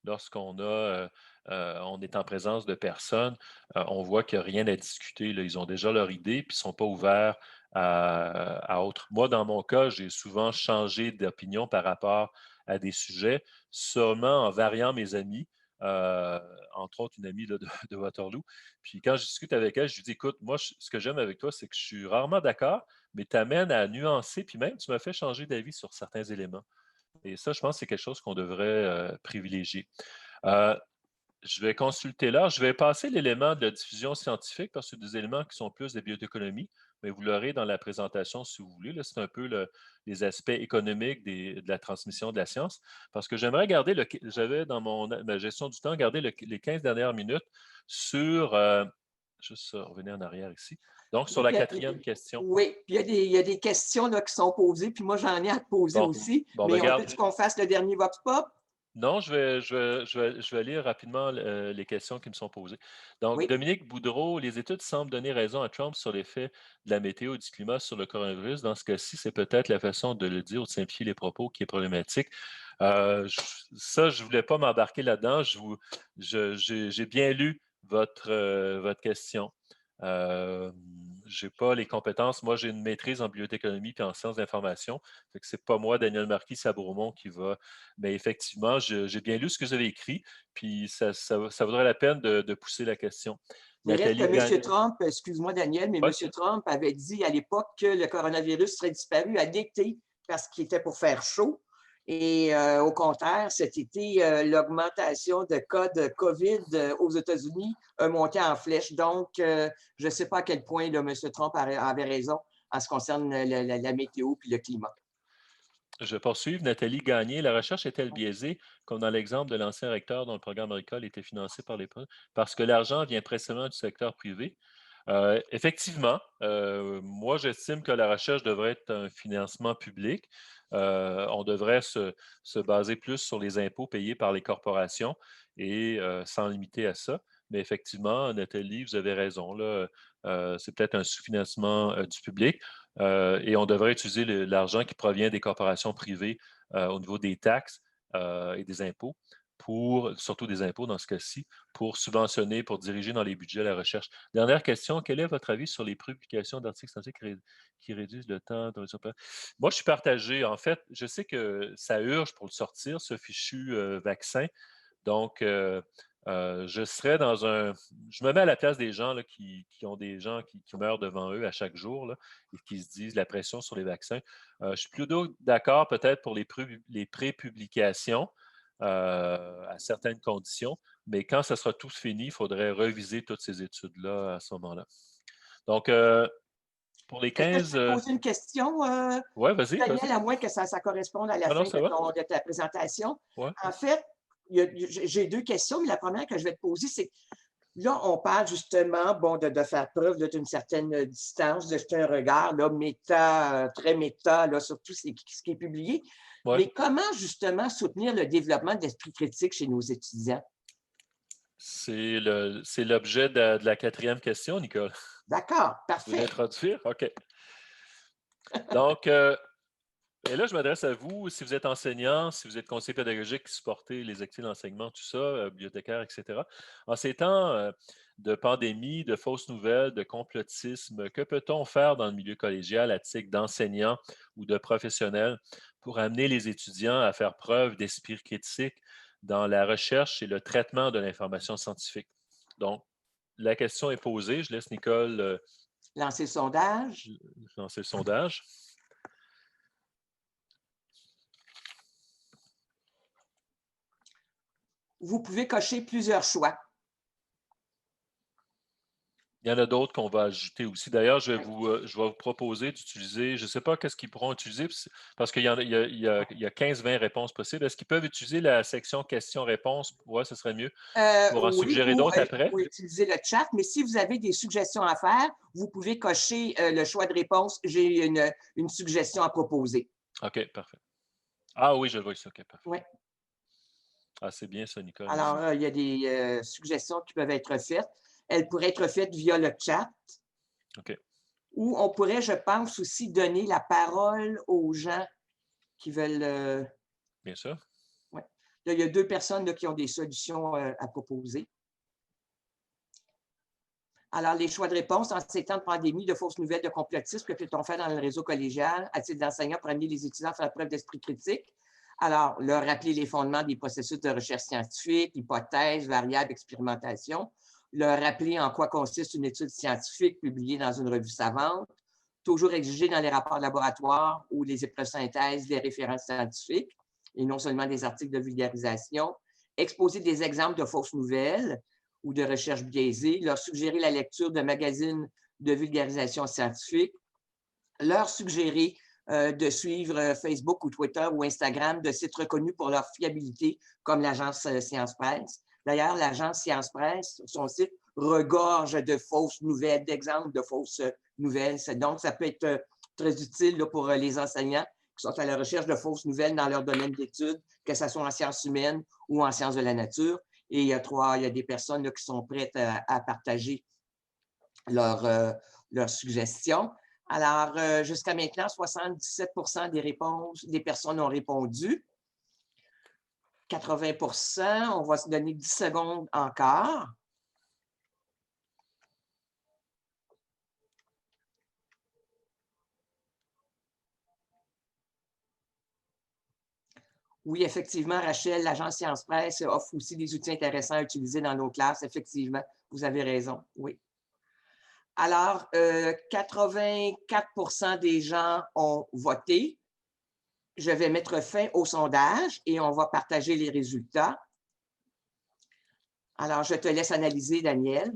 lorsqu'on on est en présence de personnes, on voit qu'il n'y a rien à discuter, là. Ils ont déjà leur idée, puis ils ne sont pas ouverts à autre. Moi, dans mon cas, j'ai souvent changé d'opinion par rapport à des sujets, seulement en variant mes amis, euh, entre autres une amie là, de Waterloo. Puis quand je discute avec elle, je lui dis, écoute, moi, ce que j'aime avec toi, c'est que je suis rarement d'accord, mais tu amènes à nuancer, puis même, tu m'as fait changer d'avis sur certains éléments. Et ça, je pense que c'est quelque chose qu'on devrait privilégier. Euh, je vais consulter là. Je vais passer l'élément de la diffusion scientifique parce que c'est des éléments qui sont plus de biotechnologie, mais vous l'aurez dans la présentation si vous voulez. Là, c'est un peu les aspects économiques de la transmission de la science. Parce que j'aimerais garder, j'avais dans ma gestion du temps, gardé les 15 dernières minutes sur, juste revenir en arrière ici, donc sur Oui, la quatrième question. oui, puis il y a des questions là, qui sont posées, puis moi, j'en ai à te poser Bon, aussi, bon, ben, mais on regarde, peut-tu qu'on fasse le dernier Vox Pop? non, je vais lire rapidement les questions qui me sont posées. Donc, Oui. Dominique Boudreau, les études semblent donner raison à Trump sur l'effet de la météo et du climat sur le coronavirus. Dans ce cas-ci, c'est peut-être la façon de le dire ou de simplifier les propos qui est problématique. Ça, je ne voulais pas m'embarquer là-dedans. J'ai bien lu votre question. Je n'ai pas les compétences. Moi, j'ai une maîtrise en biotechnologie et en sciences d'information. Ce n'est pas moi, Daniel Marquis Sabromont, qui va. Mais effectivement, j'ai bien lu ce que vous avez écrit, puis ça vaudrait la peine de pousser la question. Il reste que Nathalie M. Gagne. Trump, excuse-moi Daniel, mais Ouais, M. Trump avait dit à l'époque que le coronavirus serait disparu à l'été parce qu'il était pour faire chaud. Et au contraire, cet été, l'augmentation de cas de COVID aux États-Unis a monté en flèche. Donc, je ne sais pas à quel point là, M. Trump avait raison en ce qui concerne la météo et le climat. je vais poursuivre. Nathalie Gagné. La recherche est-elle biaisée, comme dans l'exemple de l'ancien recteur dont le programme agricole était financé par parce que l'argent vient précisément du secteur privé? Effectivement, moi j'estime que la recherche devrait être un financement public. On devrait se baser plus sur les impôts payés par les corporations et s'en limiter à ça. Mais effectivement, Nathalie, vous avez raison. Là, c'est peut-être un sous-financement du public et on devrait utiliser l'argent qui provient des corporations privées au niveau des taxes et des impôts surtout des impôts dans ce cas-ci, pour subventionner, pour diriger dans les budgets la recherche. Dernière question, quel est votre avis sur les publications d'articles scientifiques qui réduisent le temps de... Moi, je suis partagé. En fait, je sais que ça urge pour le sortir, ce fichu vaccin. Donc, je serais dans un... Je me mets à la place des gens là, qui ont des gens qui meurent devant eux à chaque jour là, et qui se disent la pression sur les vaccins. Je suis plutôt d'accord peut-être pour les pré-publications à certaines conditions, mais quand ça sera tout fini, il faudrait reviser toutes ces études-là à ce moment-là. Donc, pour les Est-ce que je 15... peux te poser une question, ouais, vas-y, Daniel, vas-y. à moins que ça corresponde à la Non, non, fin ça va? de ta présentation? Ouais. En fait, j'ai deux questions, mais la première que je vais te poser, c'est là, on parle justement bon, de faire preuve d'une certaine distance, de jeter un regard là, très méta là, sur tout ce qui est publié. Ouais. Mais comment justement soutenir le développement de l'esprit critique chez nos étudiants? C'est l'objet de la quatrième question, Nicole. D'accord, Tu veux parfait. l'introduire? OK. Donc, Et là, je m'adresse à vous, si vous êtes enseignant, si vous êtes conseiller pédagogique qui supportez les activités d'enseignement, tout ça, bibliothécaire, etc. En ces temps de pandémie, de fausses nouvelles, de complotisme, que peut-on faire dans le milieu collégial à titre d'enseignant ou de professionnel pour amener les étudiants à faire preuve d'esprit critique dans la recherche et le traitement de l'information scientifique? Donc, la question est posée. Je laisse Nicole Lancer le sondage. lancer le sondage. Vous pouvez cocher plusieurs choix. Il y en a d'autres qu'on va ajouter aussi. D'ailleurs, je vais vous proposer d'utiliser, je ne sais pas qu'est-ce qu'ils pourront utiliser, parce qu'il y, il y a 15-20 réponses possibles. Est-ce qu'ils peuvent utiliser la section questions-réponses? Oui, ce serait mieux. Pour en Oui, suggérer ou d'autres après? vous utiliser le chat, mais si vous avez des suggestions à faire, vous pouvez cocher le choix de réponse. J'ai une suggestion à proposer. OK, parfait. Ah oui, je le vois ici. OK, parfait. Oui. Ah, c'est bien ça, Nicole. Alors, Merci. il y a des suggestions qui peuvent être faites. Elles pourraient être faites via le chat. OK, Ou on pourrait, je pense, aussi donner la parole aux gens qui veulent. bien sûr. Ouais. Là, il y a 2 personnes là, qui ont des solutions à proposer. Alors, les choix de réponse en ces temps de pandémie, de fausses nouvelles, de complotisme, que peut-on faire dans le réseau collégial à titre d'enseignant pour amener les étudiants à faire preuve d'esprit critique? Alors, leur rappeler les fondements des processus de recherche scientifique, hypothèses, variables, expérimentation. Leur rappeler en quoi consiste une étude scientifique publiée dans une revue savante. Toujours exiger dans les rapports laboratoires ou les épreuves synthèse des références scientifiques et non seulement des articles de vulgarisation. Exposer des exemples de fausses nouvelles ou de recherche biaisée, leur suggérer la lecture de magazines de vulgarisation scientifique, leur suggérer de suivre Facebook ou Twitter ou Instagram de sites reconnus pour leur fiabilité, comme l'agence Science Presse. D'ailleurs, l'agence Science Presse, sur son site, regorge de fausses nouvelles, d'exemples de fausses nouvelles. Donc, ça peut être très utile là, pour les enseignants qui sont à la recherche de fausses nouvelles dans leur domaine d'études, que ce soit en sciences humaines ou en sciences de la nature. Et il y a des personnes là, qui sont prêtes à partager leurs suggestions. Alors, jusqu'à maintenant, 77 des personnes ont répondu. 80 on va se donner 10 secondes encore. Oui, effectivement, Rachel, l'agence Science Presse offre aussi des outils intéressants à utiliser dans nos classes. Effectivement, vous avez raison, oui. Alors, 84 des gens ont voté. Je vais mettre fin au sondage et on va partager les résultats. Alors, je te laisse analyser, Daniel.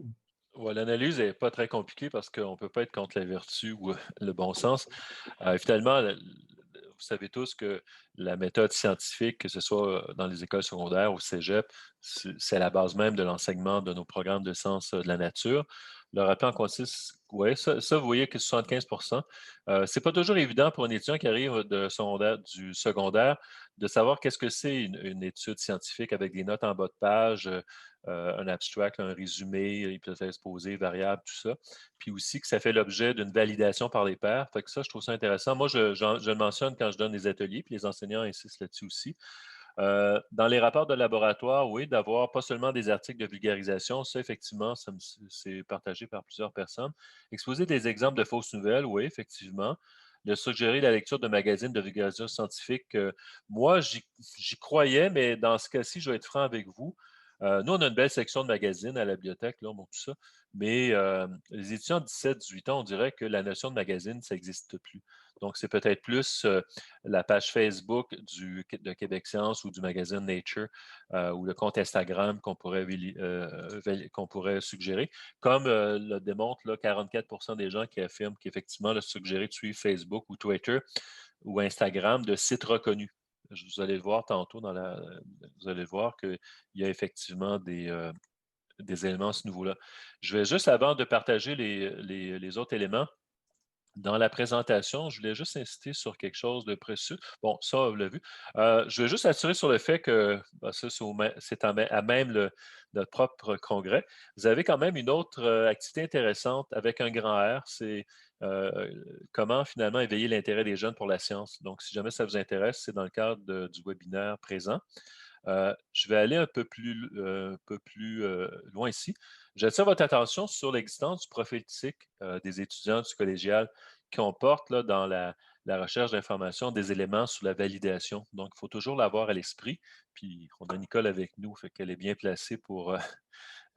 Ouais, l'analyse n'est pas très compliquée parce qu'on ne peut pas être contre la vertu ou le bon sens. Finalement, vous savez tous que la méthode scientifique, que ce soit dans les écoles secondaires ou au cégep, c'est la base même de l'enseignement de nos programmes de sciences de la nature. Le rappel en consiste, oui, ça, vous voyez que 75 c'est pas toujours évident pour un étudiant qui arrive du secondaire de savoir qu'est-ce que c'est une étude scientifique avec des notes en bas de page, un abstract, un résumé, hypothèse exposée, variable, tout ça. Puis aussi que ça fait l'objet d'une validation par les pairs. Fait que ça, je trouve ça intéressant. Moi, je le mentionne quand je donne des ateliers, puis les enseignants insistent là-dessus aussi. Dans les rapports de laboratoire, oui, d'avoir pas seulement des articles de vulgarisation, ça, effectivement, c'est partagé par plusieurs personnes. Exposer des exemples de fausses nouvelles, oui, effectivement. De suggérer la lecture de magazines de vulgarisation scientifique, moi, j'y croyais, mais dans ce cas-ci, je vais être franc avec vous. Nous, on a une belle section de magazines à la bibliothèque, là, bon, tout ça. Mais les étudiants de 17-18 ans, on dirait que la notion de magazine, ça n'existe plus. Donc, c'est peut-être plus la page Facebook de Québec Science ou du magazine Nature ou le compte Instagram qu'on pourrait suggérer. Comme le démontre là, 44 des gens qui affirment qu'effectivement, le suggéré de suivre Facebook ou Twitter ou Instagram de sites reconnus. Vous allez le voir tantôt vous allez voir qu'il y a effectivement des éléments à ce niveau-là. Je vais juste, avant de partager les autres éléments, Dans la présentation, je voulais juste insister sur quelque chose de précieux. Bon, ça, on l'a vu. Je veux juste assurer sur le fait que ben, ça, c'est à même notre propre congrès. Vous avez quand même une autre activité intéressante avec un grand R, c'est euh, comment finalement éveiller l'intérêt des jeunes pour la science. Donc, si jamais ça vous intéresse, c'est dans le cadre du webinaire présent. Je vais aller un peu plus loin ici. J'attire votre attention sur l'existence du profil TIC des étudiants du collégial qui comporte là, dans la recherche d'informations des éléments sous la validation. Donc, il faut toujours l'avoir à l'esprit. Puis, on a Nicole avec nous, fait qu'elle est bien placée pour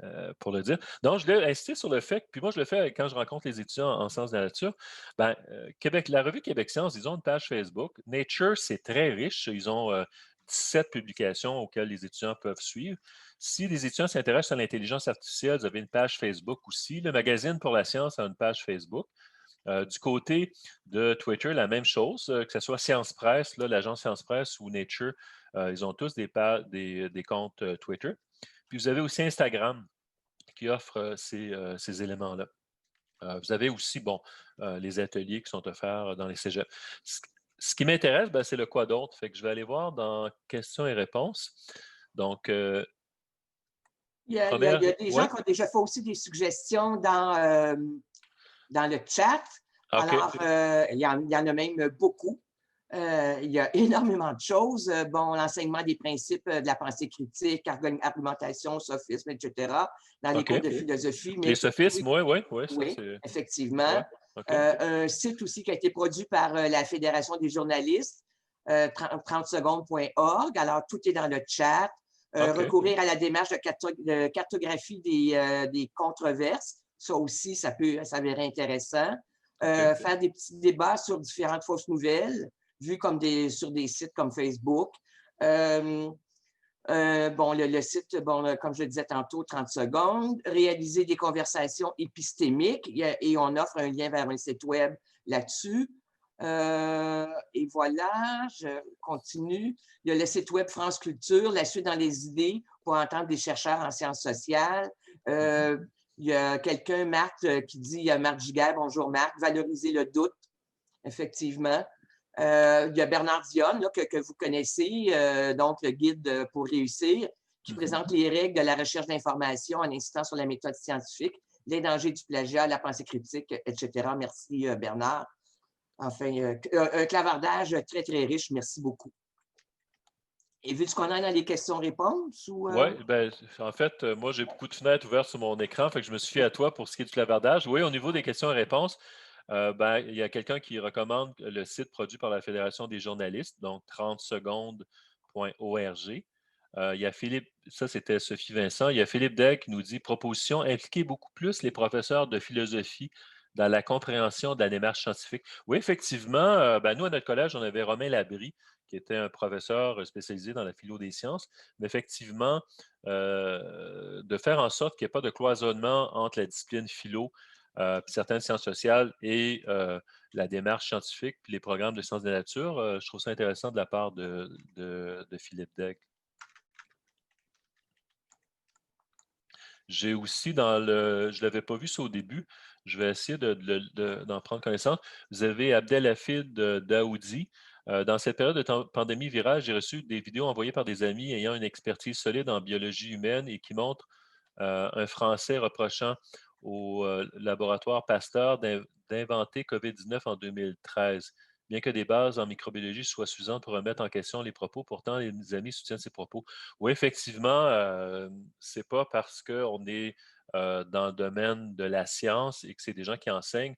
le dire. Donc, je voulais insister sur le fait, puis moi, je le fais quand je rencontre les étudiants en sciences de la nature. Ben, la revue Québec Science, ils ont une page Facebook. Nature, c'est très riche. Ils ont 17 publications auxquelles les étudiants peuvent suivre. Si les étudiants s'intéressent à l'intelligence artificielle, vous avez une page Facebook aussi. Le magazine pour la science a une page Facebook. Du côté de Twitter, la même chose, que ce soit Science Presse, l'agence Science Presse ou Nature, ils ont tous des comptes Twitter. Puis vous avez aussi Instagram qui offre ces éléments-là. Vous avez aussi, bon, les ateliers qui sont offerts dans les cégeps. Ce qui m'intéresse, ben, c'est le quoi d'autre. Fait que je vais aller voir dans questions et réponses. Donc, Il y a des ouais, gens qui ont déjà fait aussi des suggestions dans le chat. OK, Alors, il y en a même beaucoup. Il y a énormément de choses. Bon, l'enseignement des principes de la pensée critique, argumentation, sophisme, etc., dans les OK. cours de philosophie. Les Mais sophismes, oui, oui, oui, ça oui, c'est. effectivement. Ouais, OK. Un site aussi qui a été produit par la Fédération des journalistes, 30secondes.org. Alors, tout est dans le chat. OK. Recourir à la démarche de cartographie des controverses. Ça aussi, ça peut s'avérer intéressant. OK. Faire des petits débats sur différentes fausses nouvelles, vues comme sur des sites comme Facebook. Bon, le site, bon, comme je le disais tantôt, 30 secondes, réaliser des conversations épistémiques et on offre un lien vers un site web là-dessus. Et voilà, je continue. Il y a le site web France Culture, la suite dans les idées pour entendre des chercheurs en sciences sociales. Mhm. Il y a quelqu'un, Marc, qui dit, Marc Giguère, bonjour Marc, valoriser le doute, effectivement. Il y a Bernard Dionne, là, que vous connaissez, donc le guide pour réussir, qui Mhm. présente les règles de la recherche d'information en insistant sur la méthode scientifique, les dangers du plagiat, la pensée critique, etc. Merci, Bernard. Enfin, un clavardage très, très riche. Merci beaucoup. Et vu ce qu'on a dans les questions-réponses ou Oui, ben, en fait, moi, j'ai beaucoup de fenêtres ouvertes sur mon écran, fait que je me suis fié à toi pour ce qui est du clavardage. Oui, au niveau des questions et réponses, ben, il y a quelqu'un qui recommande le site produit par la Fédération des journalistes, donc 30secondes.org. Il y a Philippe, ça c'était Sophie Vincent, il y a Philippe Degg qui nous dit proposition, impliquer beaucoup plus les professeurs de philosophie dans la compréhension de la démarche scientifique. Oui, effectivement, ben, nous, à notre collège, on avait Romain Labrie, qui était un professeur spécialisé dans la philo des sciences, mais effectivement, de faire en sorte qu'il n'y ait pas de cloisonnement entre la discipline philo, puis certaines sciences sociales et la démarche scientifique, puis les programmes de sciences de la nature, je trouve ça intéressant de la part de Philippe Degg. J'ai aussi je ne l'avais pas vu ça au début, je vais essayer d'en prendre connaissance. Vous avez Abdelhafid Daoudi. Dans cette période de pandémie virale, j'ai reçu des vidéos envoyées par des amis ayant une expertise solide en biologie humaine et qui montrent un Français reprochant au laboratoire Pasteur d'inventer COVID-19 en 2013. Bien que des bases en microbiologie soient suffisantes pour remettre en question les propos, pourtant les amis soutiennent ces propos. Oui, effectivement, c'est pas parce qu'on est dans le domaine de la science et que c'est des gens qui enseignent,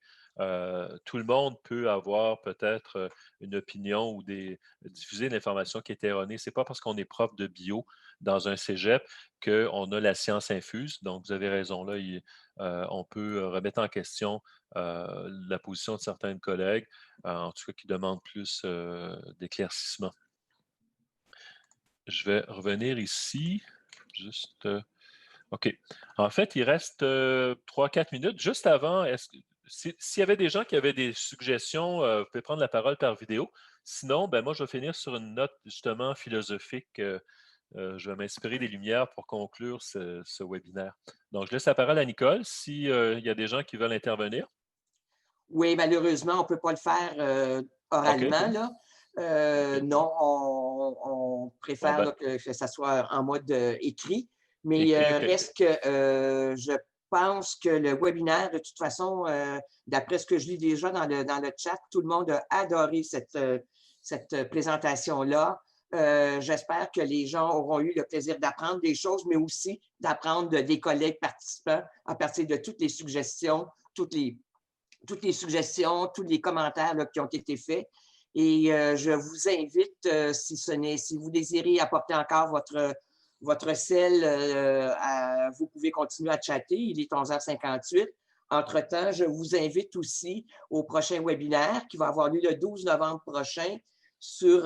tout le monde peut avoir peut-être une opinion ou diffuser une information qui est erronée. C'est pas parce qu'on est prof de bio dans un cégep qu'on a la science infuse. Donc, vous avez raison, là, on peut remettre en question la position de certains collègues, en tout cas qui demandent plus d'éclaircissement. Je vais revenir ici, juste... OK. En fait, il reste 3-4 minutes. Juste avant, s'il y avait des gens qui avaient des suggestions, vous pouvez prendre la parole par vidéo. Sinon, ben, moi, je vais finir sur une note justement philosophique. Je vais m'inspirer des lumières pour conclure ce webinaire. Donc, je laisse la parole à Nicole s'il y a des gens qui veulent intervenir. Oui, malheureusement, on ne peut pas le faire OK, oralement, OK. là. OK. Non, on Bon, préfère ben, là, que ça soit en mode écrit, mais écrit, OK. reste que je pense que le webinaire, de toute façon, d'après ce que je lis déjà dans le chat, tout le monde a adoré cette présentation-là. J'espère que les gens auront eu le plaisir d'apprendre des choses, mais aussi d'apprendre des collègues participants à partir de toutes les suggestions, toutes les suggestions, tous les commentaires là, qui ont été faits. Et je vous invite, si vous désirez apporter encore votre sel, vous pouvez continuer à chatter. Il est 11h58. Entre-temps, je vous invite aussi au prochain webinaire qui va avoir lieu le 12 novembre prochain sur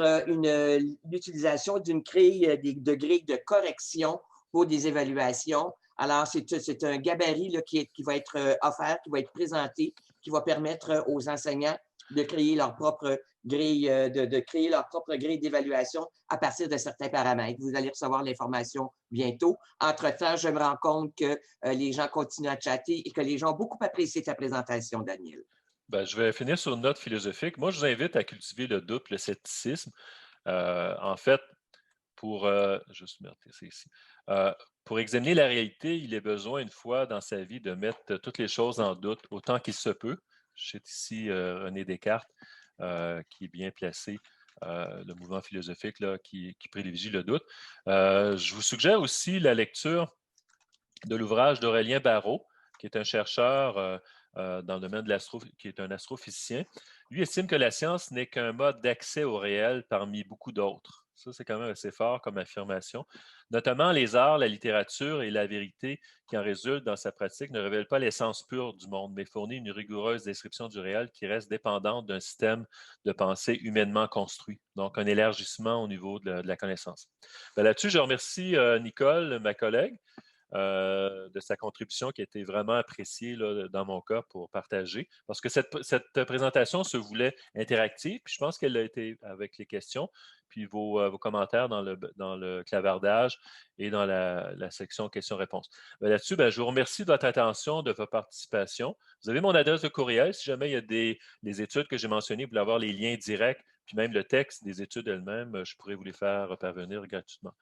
l'utilisation d'une grille, de grille de correction pour des évaluations. Alors, c'est un gabarit là, qui va être offert, qui va être présenté, qui va permettre aux enseignants de créer leur propre grille, de créer leur propre grille d'évaluation à partir de certains paramètres. Vous allez recevoir l'information bientôt. Entre-temps, je me rends compte que les gens continuent à chatter et que les gens ont beaucoup apprécié ta présentation, Daniel. Ben, je vais finir sur une note philosophique. Moi, je vous invite à cultiver le doute, le scepticisme. En fait, juste mettre ça ici. Pour examiner la réalité, il est besoin une fois dans sa vie de mettre toutes les choses en doute autant qu'il se peut. Je cite ici René Descartes, qui est bien placé, le mouvement philosophique là, qui privilégie le doute. Je vous suggère aussi la lecture de l'ouvrage d'Aurélien Barrault, qui est un chercheur dans le domaine de qui est un astrophysicien. Lui estime que la science n'est qu'un mode d'accès au réel parmi beaucoup d'autres. Ça, c'est quand même assez fort comme affirmation. Notamment, les arts, la littérature et la vérité qui en résultent dans sa pratique ne révèlent pas l'essence pure du monde, mais fournissent une rigoureuse description du réel qui reste dépendante d'un système de pensée humainement construit. Donc, un élargissement au niveau de la connaissance. Ben, là-dessus, je remercie Nicole, ma collègue, de sa contribution qui a été vraiment appréciée là, dans mon cas pour partager. Parce que cette présentation se voulait interactive, puis je pense qu'elle l'a été avec les questions, puis vos commentaires dans le clavardage et dans la section questions-réponses. Là-dessus, je vous remercie de votre attention, de votre participation. Vous avez mon adresse de courriel. Si jamais il y a des études que j'ai mentionnées, vous voulez avoir les liens directs, puis même le texte des études elles-mêmes, je pourrais vous les faire parvenir gratuitement.